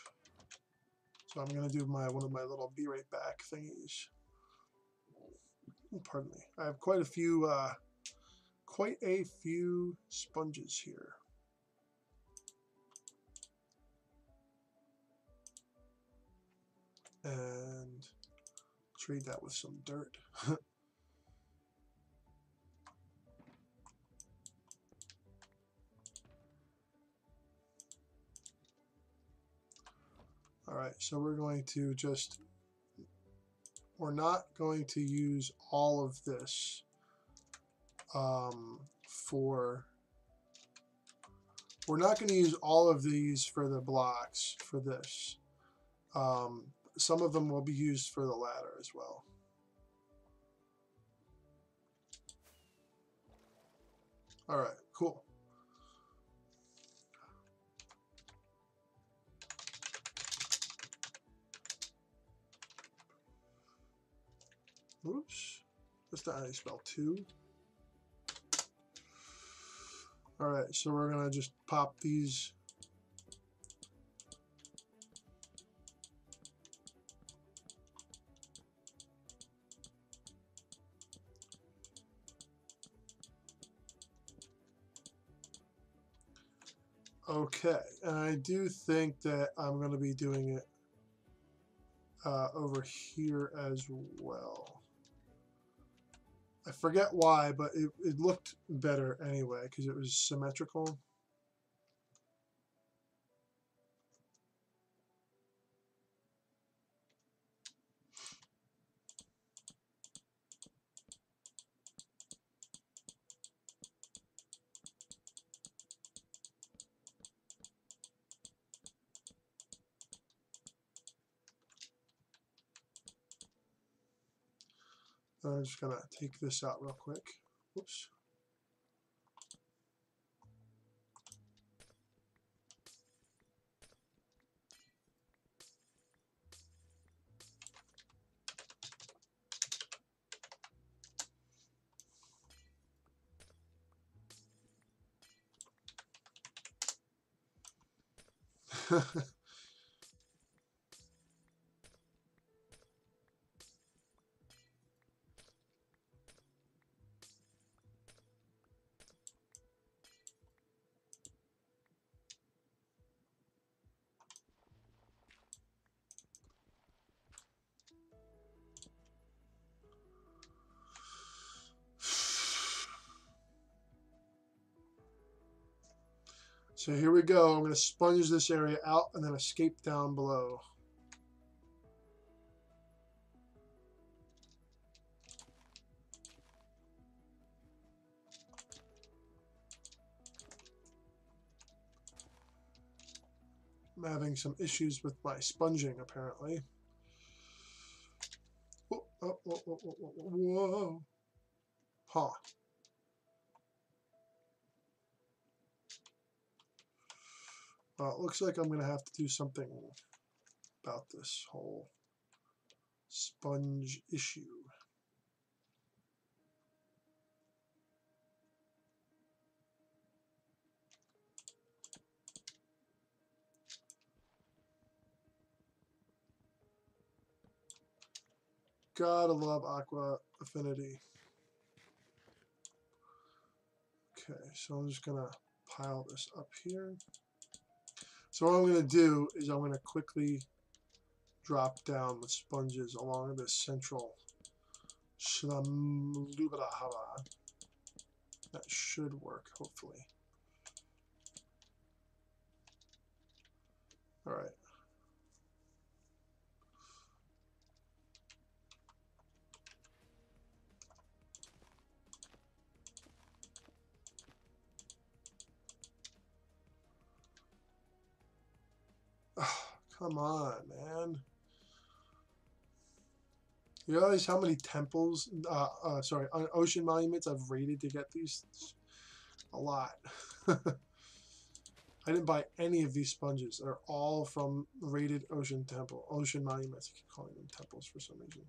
So I'm going to do one of my little be right back thingies. Pardon me. I have quite a few sponges here. And trade that with some dirt. right, so we're going to just, we're not going to use all of this we're not going to use all of these for the blocks for this. Some of them will be used for the ladder as well. All right, cool. Oops, that's not how you spell two. All right, so we're gonna just pop these. Okay, and I do think that I'm gonna be doing it over here as well. I forget why, but it looked better anyway because it was symmetrical. I'm just gonna take this out real quick. Oops. So here we go. I'm going to sponge this area out and then escape down below. I'm having some issues with my sponging apparently. Oh, oh, oh, oh, oh, oh, whoa. Huh. Well, it looks like I'm going to have to do something about this whole sponge issue. Gotta love Aqua Affinity. Okay, so I'm just gonna pile this up here. So what I'm gonna do is I'm gonna quickly drop down the sponges along this central Shlamlubrahava. That should work, hopefully. All right. Oh, come on, man. You realize how many temples, ocean monuments I've raided to get these? A lot. I didn't buy any of these sponges. They're all from raided ocean monuments. I keep calling them temples for some reason.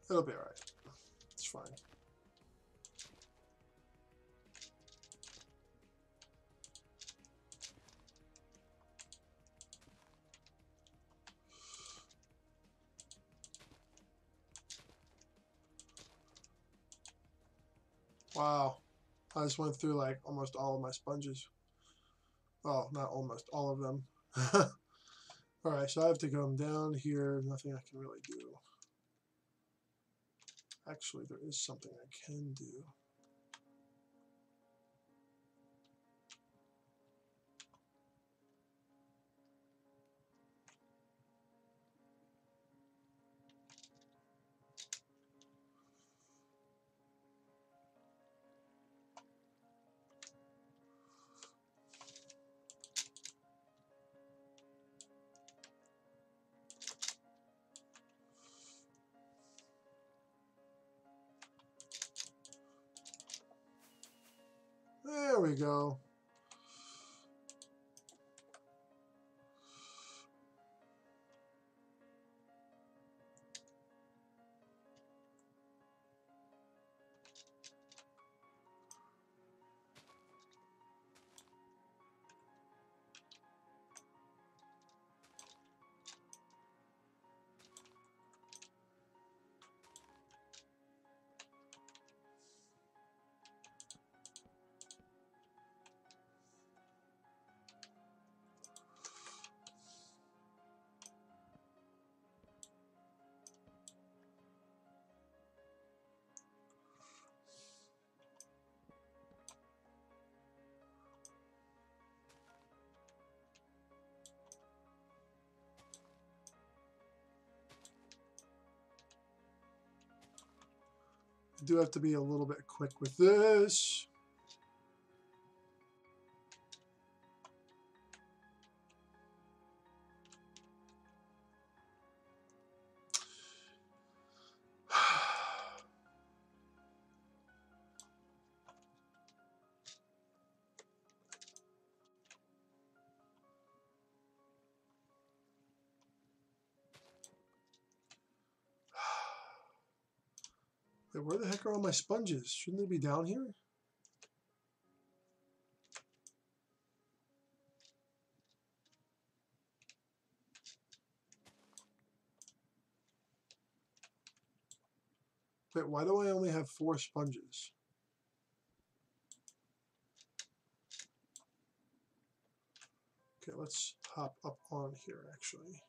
It'll be alright. It's fine. Wow. I just went through like almost all of my sponges. Well, not almost all of them. Alright, so I have to come down here. Nothing I can really do. Actually, there is something I can do. There we go. I do have to be a little bit quick with this. Wait, where the heck are all my sponges? Shouldn't they be down here? Wait, why do I only have 4 sponges? Okay, let's hop up on here actually.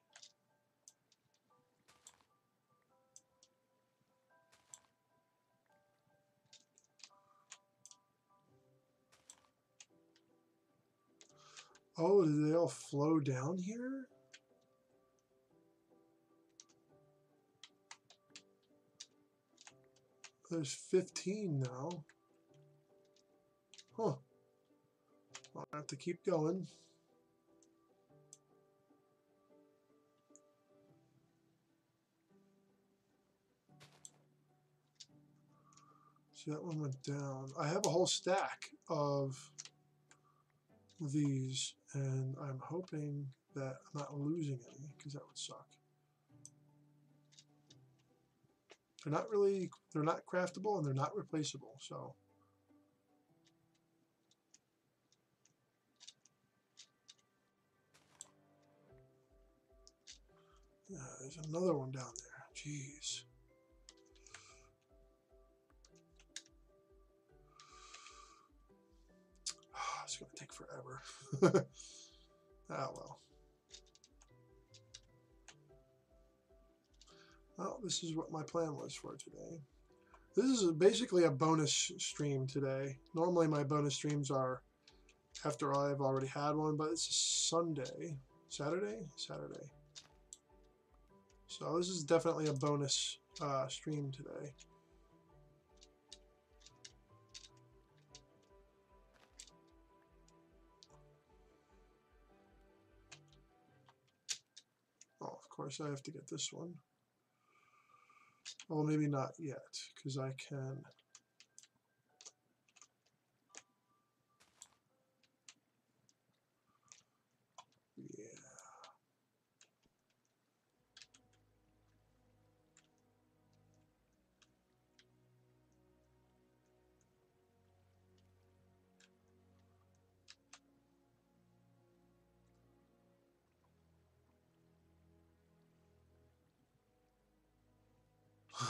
Oh, do they all flow down here? There's 15 now. Huh. I'll have to keep going. See, that one went down. I have a whole stack of these, and I'm hoping that I'm not losing any, because that would suck. They're not craftable, and they're not replaceable, so. Yeah, there's another one down there. Jeez. It's going to take forever. Ah, well. Well, this is what my plan was for today. This is basically a bonus stream today. Normally my bonus streams are after I've already had one, but it's Sunday. Saturday? Saturday. So this is definitely a bonus stream today. Oh, of course I have to get this one. Well, maybe not yet, because I can. Yeah.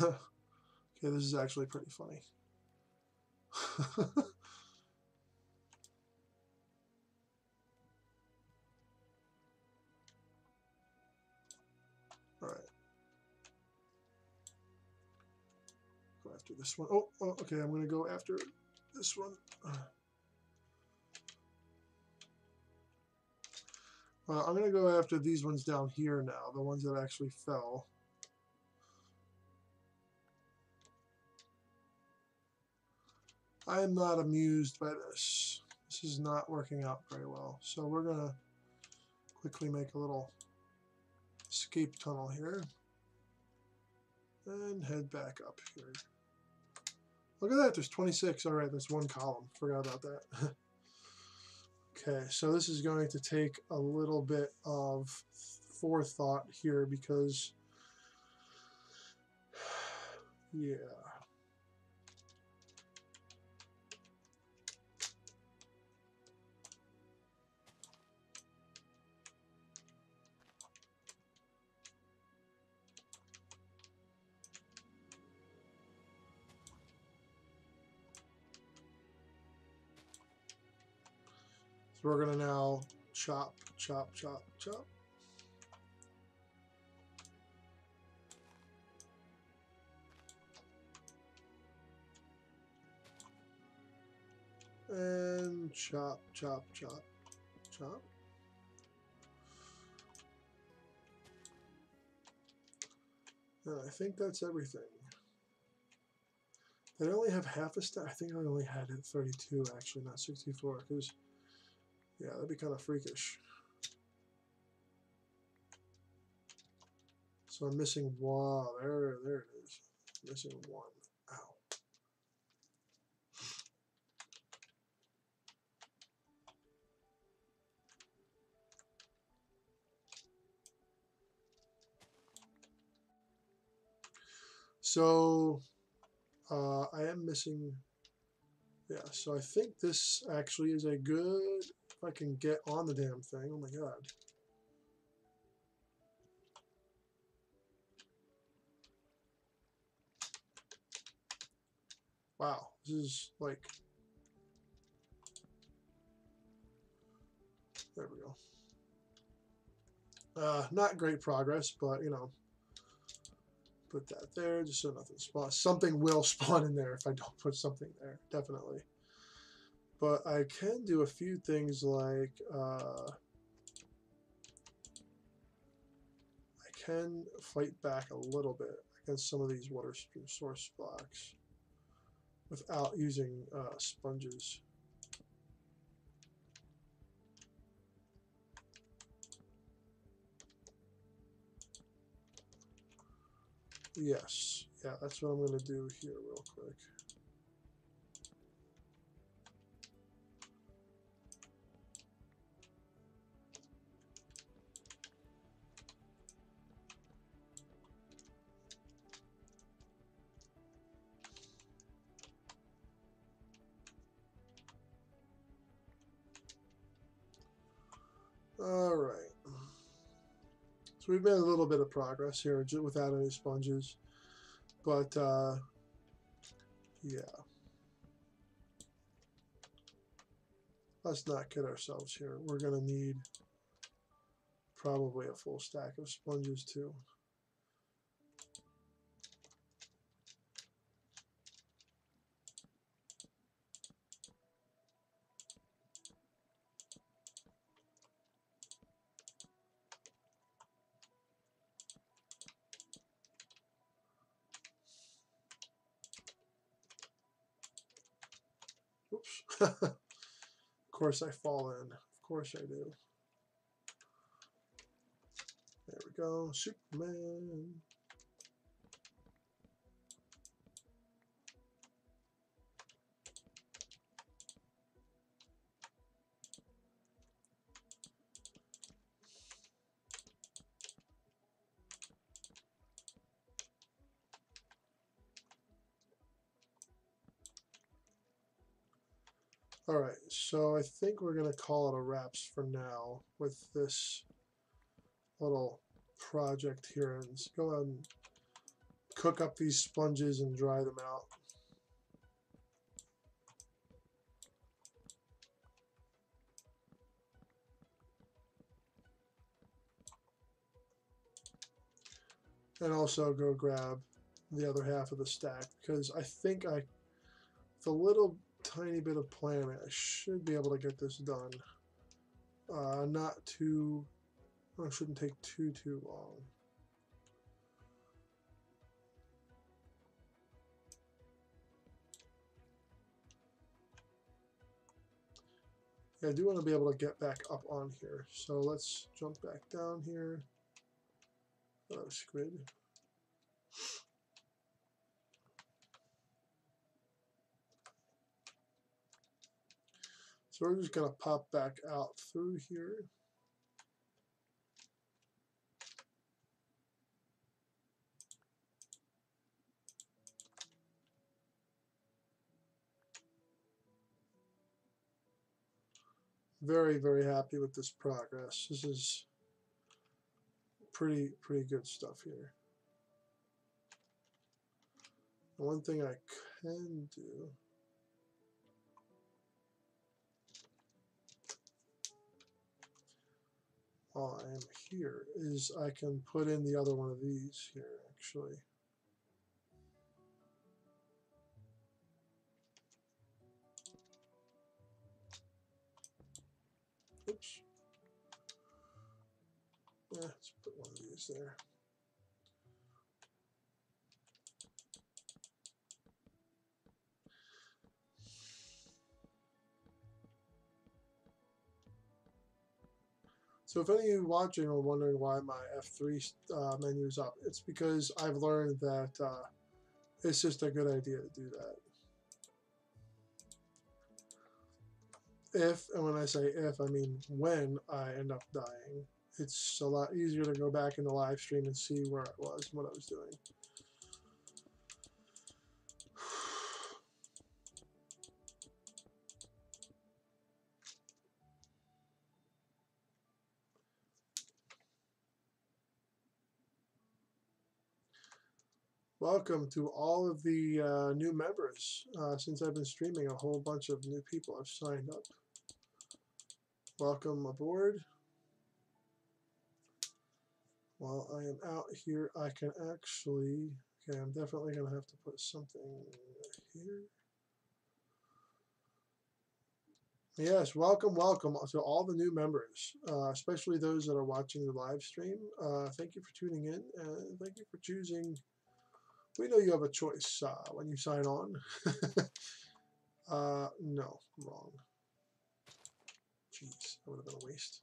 Okay, this is actually pretty funny. All right. Go after this one. Oh, okay. I'm going to go after this one. I'm going to go after these ones down here now, the ones that actually fell. I am not amused by this. This is not working out very well. So we're going to quickly make a little escape tunnel here and head back up here. Look at that, there's 26. All right, that's one column. Forgot about that. Okay, so this is going to take a little bit of forethought here because, yeah. So we're going to now chop, chop, chop, chop. And chop, chop, chop, chop. And I think that's everything. Did I only have half a stack? I think I only had it 32 actually, not 64. Because, yeah, that'd be kind of freakish. So I'm missing one. There it is. Missing one. Ow. So I am missing. Yeah, so I think this actually is a good. If I can get on the damn thing. Oh my god. Wow, this is like. There we go. Not great progress, but you know. Put that there just so nothing spawns. Something will spawn in there if I don't put something there, definitely. But I can do a few things like I can fight back a little bit against some of these water source blocks without using sponges. Yes, yeah, that's what I'm going to do here real quick. All right. So we've made a little bit of progress here without any sponges, but yeah. Let's not kid ourselves here. We're going to need probably a full stack of sponges too. Oops. Of course I fall in. Of course I do. There we go. Superman. All right, so I think we're going to call it a wraps for now with this little project here. And let's go ahead and cook up these sponges and dry them out. and also go grab the other half of the stack, because I think with a little tiny bit of planning, I should be able to get this done. Not too, it shouldn't take too long. Yeah, I do want to be able to get back up on here. So let's jump back down here. Oh, squid. So we're just going to pop back out through here. Very, very happy with this progress. This is pretty good stuff here. One thing I can do, while I am here, is I can put in the other one of these here, actually. Oops. Yeah, let's put one of these there. So if any of you watching are wondering why my F3 menu is up, it's because I've learned that it's just a good idea to do that. If, and when I say if, I mean when I end up dying, it's a lot easier to go back in the live stream and see where I was and what I was doing. Welcome to all of the new members. Since I've been streaming, a whole bunch of new people have signed up. Welcome aboard. While I am out here, I can actually, okay, I'm definitely going to have to put something here. Yes, welcome to all the new members, especially those that are watching the live stream. Thank you for tuning in, and thank you for choosing. We know you have a choice when you sign on. No, wrong. Jeez, that would have been a waste.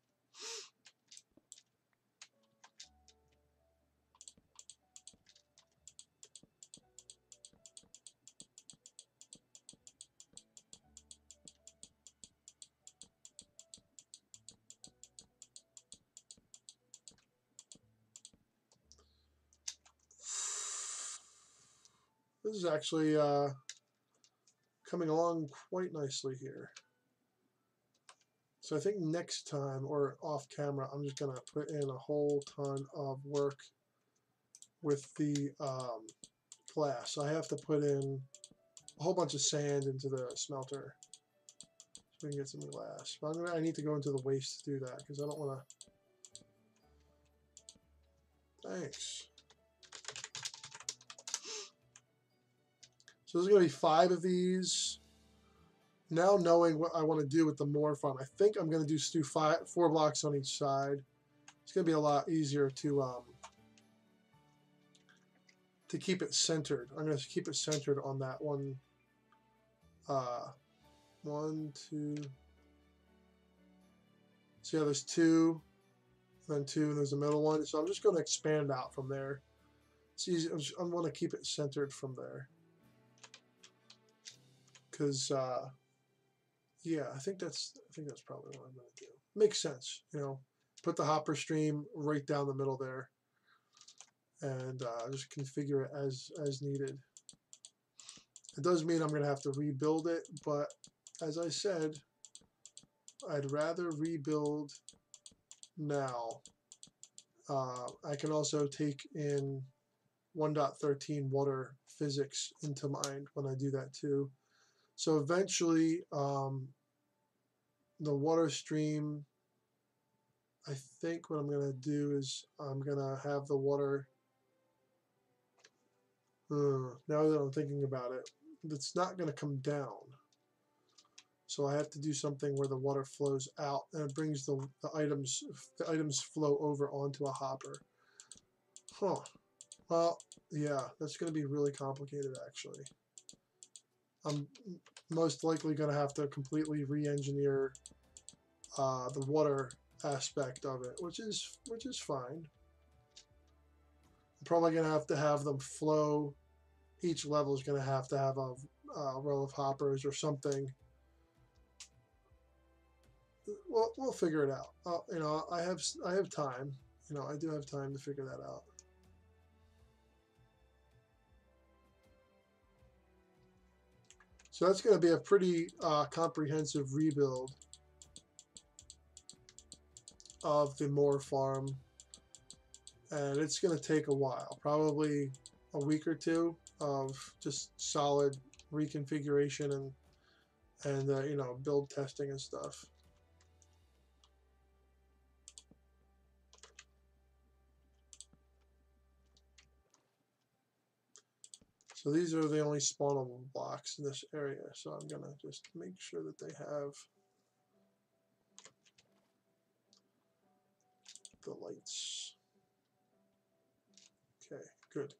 This is actually coming along quite nicely here. So I think next time, or off camera, I'm just going to put in a whole ton of work with the glass. I have to put in a whole bunch of sand into the smelter so we can get some glass. But I need to go into the waste to do that because I don't want to. Thanks. So there's going to be 5 of these. Now knowing what I want to do with the more farm, I think I'm going to do 4 blocks on each side. It's going to be a lot easier to keep it centered. I'm going to keep it centered on that one. 1, 2. So yeah, there's 2, then 2, and there's a middle one. So I'm just going to expand out from there. It's easy. I want to keep it centered from there. Because yeah, I think that's probably what I'm going to do. Makes sense, you know. Put the hopper stream right down the middle there, and just configure it as needed. It does mean I'm going to have to rebuild it, but as I said, I'd rather rebuild now. I can also take in 1.13 water physics into mind when I do that too. So eventually, the water stream, I think what I'm going to do is I'm going to have the water Now that I'm thinking about it, it's not going to come down. So I have to do something where the water flows out and it brings the items flow over onto a hopper. Huh. Well, yeah, that's going to be really complicated actually. I'm most likely going to have to completely re-engineer the water aspect of it, which is fine. I'm probably going to have them flow. Each level is going to have a row of hoppers or something. We'll figure it out. You know, I have time. You know, I do have time to figure that out. So that's going to be a pretty comprehensive rebuild of the Moore farm, and it's going to take a while, probably a week or two of just solid reconfiguration and you know, build testing and stuff. So these are the only spawnable blocks in this area. So I'm gonna just make sure that they have the lights. Okay, good.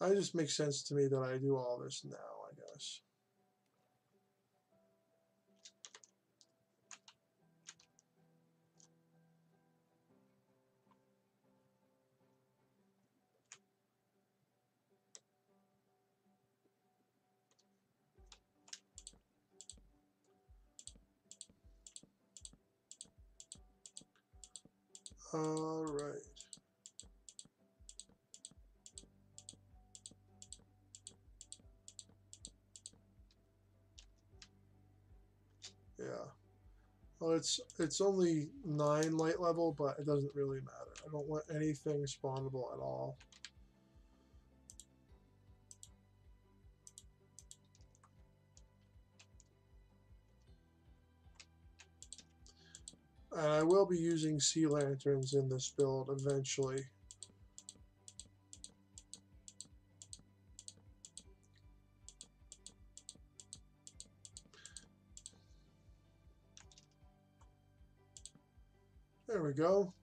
It just makes sense to me that I do all this now, I guess. All right. Yeah. Well, it's only 9 light level, but it doesn't really matter. I don't want anything spawnable at all. And I will be using sea lanterns in this build eventually. There we go.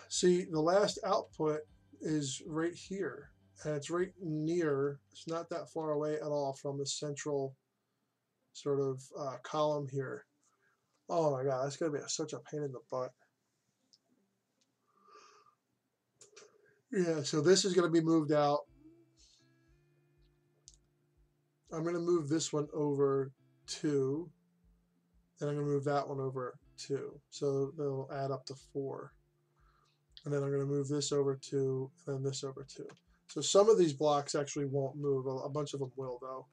See, the last output is right here, and it's right near, it's not that far away at all from the central sort of column here. Oh my god, that's going to be such a pain in the butt. Yeah, so this is going to be moved out. I'm going to move this one over 2, and I'm going to move that one over 2. So they'll add up to 4. And then I'm going to move this over 2, and then this over 2. So some of these blocks actually won't move. A bunch of them will, though.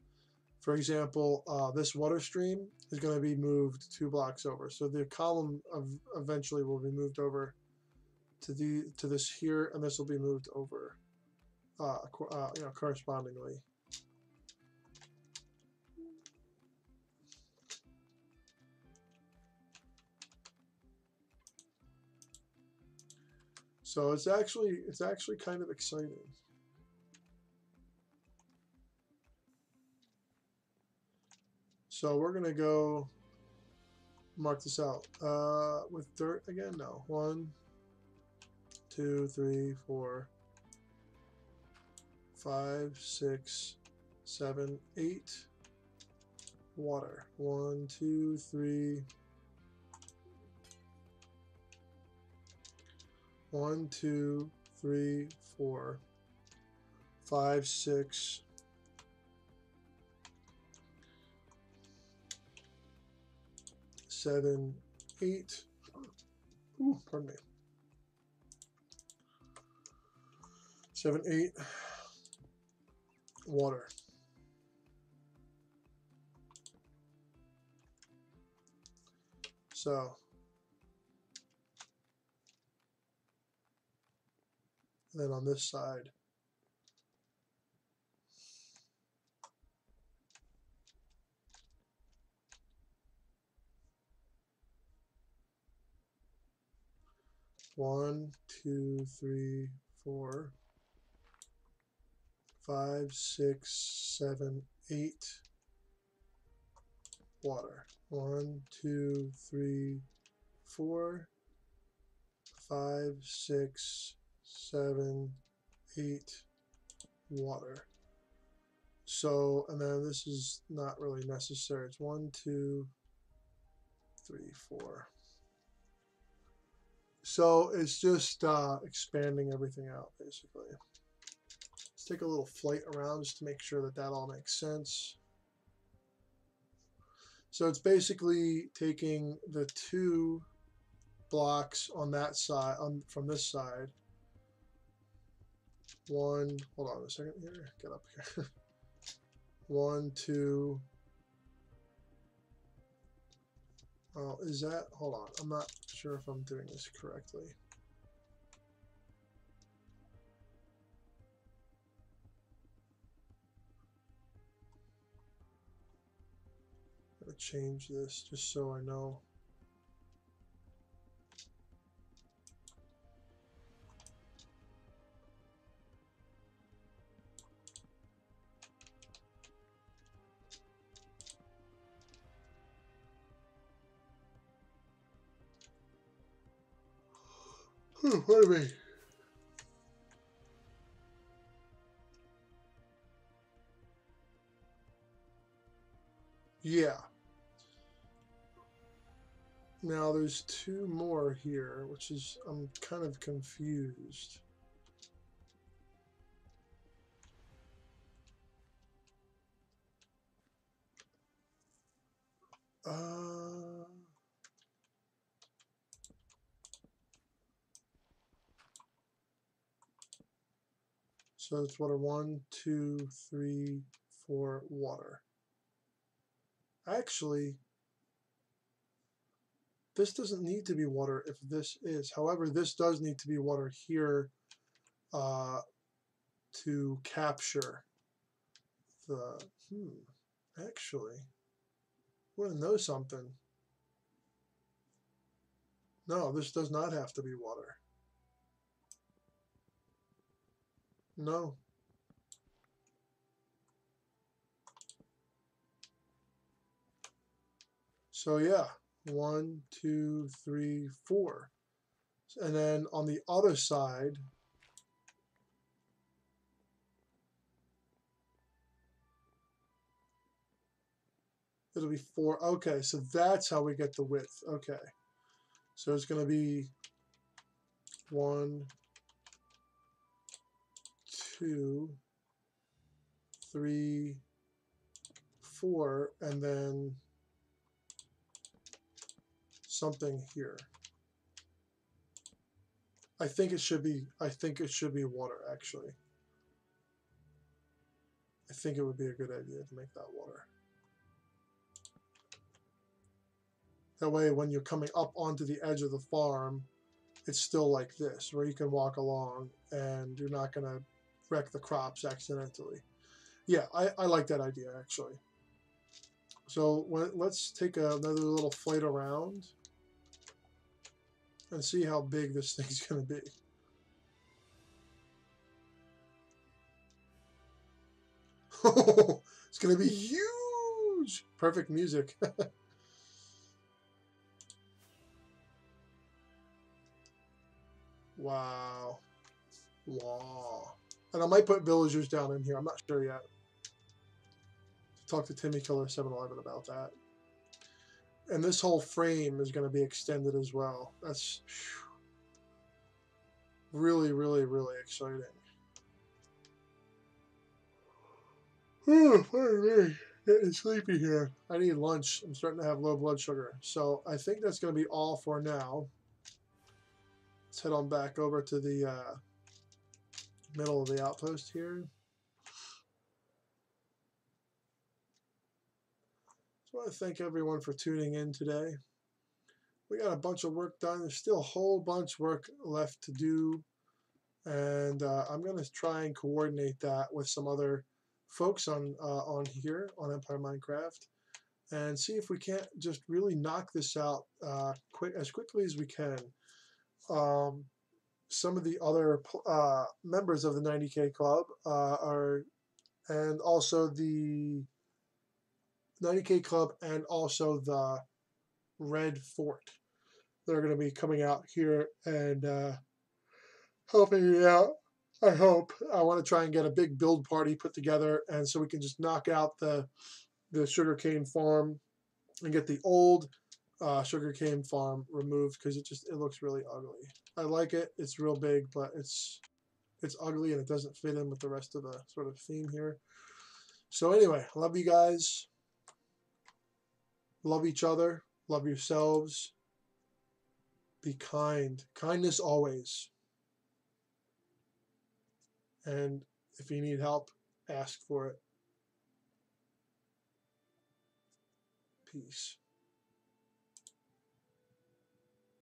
For example, this water stream is going to be moved 2 blocks over. So the column eventually will be moved over to this here, and this will be moved over, you know, correspondingly. So it's actually kind of exciting. So we're gonna go mark this out with dirt again. No, 1, 2, 3, 4, 5, 6, 7, 8. Water. 1, 2, 3. 1, 2, 3, 4, 5, 6. 7, 8. Ooh, pardon me. 7, 8. Water. So, then on this side, 1, 2, 3, 4, 5, 6, 7, 8 water. 1, 2, 3, 4, 5, 6, 7, 8 water. So, and then this is not really necessary. It's 1, 2, 3, 4. So it's just expanding everything out, basically. Let's take a little flight around just to make sure that that all makes sense. So it's basically taking the 2 blocks on that side, from this side. Hold on a second here, get up here. 1, 2. Oh, is that, hold on, I'm not sure if I'm doing this correctly. I'm gonna change this just so I know. Pardon me. Yeah. Now there's 2 more here, which is, I'm kind of confused. So it's water 1, 2, 3, 4 water. Actually, this doesn't need to be water if this is. However, this does need to be water here to capture the, actually, I want to know something. No, this does not have to be water. No. So yeah, 1, 2, 3, 4. And then on the other side, it'll be 4. Okay, so that's how we get the width. Okay. So it's going to be 1, 2, 3, 4, and then something here. I think it should be water, actually. I think it would be a good idea to make that water. That way, when you're coming up onto the edge of the farm, it's still like this, where you can walk along and you're not going to wreck the crops accidentally. Yeah, I like that idea, actually. So let's take another little flight around and see how big this thing's going to be. It's going to be huge! Perfect music. Wow. Wow. And I might put villagers down in here. I'm not sure yet. Talk to Timmy Killer 711 about that. And this whole frame is going to be extended as well. That's really, really, really exciting. Pardon me. Getting sleepy here. I need lunch. I'm starting to have low blood sugar. So I think that's going to be all for now. Let's head on back over to the middle of the outpost here. So I want to thank everyone for tuning in today. We got a bunch of work done. There's still a whole bunch of work left to do. And I'm going to try and coordinate that with some other folks on here on Empire Minecraft and see if we can't just really knock this out as quickly as we can. some of the other members of the 90K Club and also the 90K Club and also the Red Fort. They're going to be coming out here and helping me out. I hope. I want to try and get a big build party put together, and so we can just knock out the sugarcane farm and get the old sugarcane farm removed because it looks really ugly. I like it. It's real big, but it's ugly and it doesn't fit in with the rest of the sort of theme here. So anyway, love you guys. Love each other. Love yourselves. Be kind. Kindness always. And if you need help, ask for it. Peace.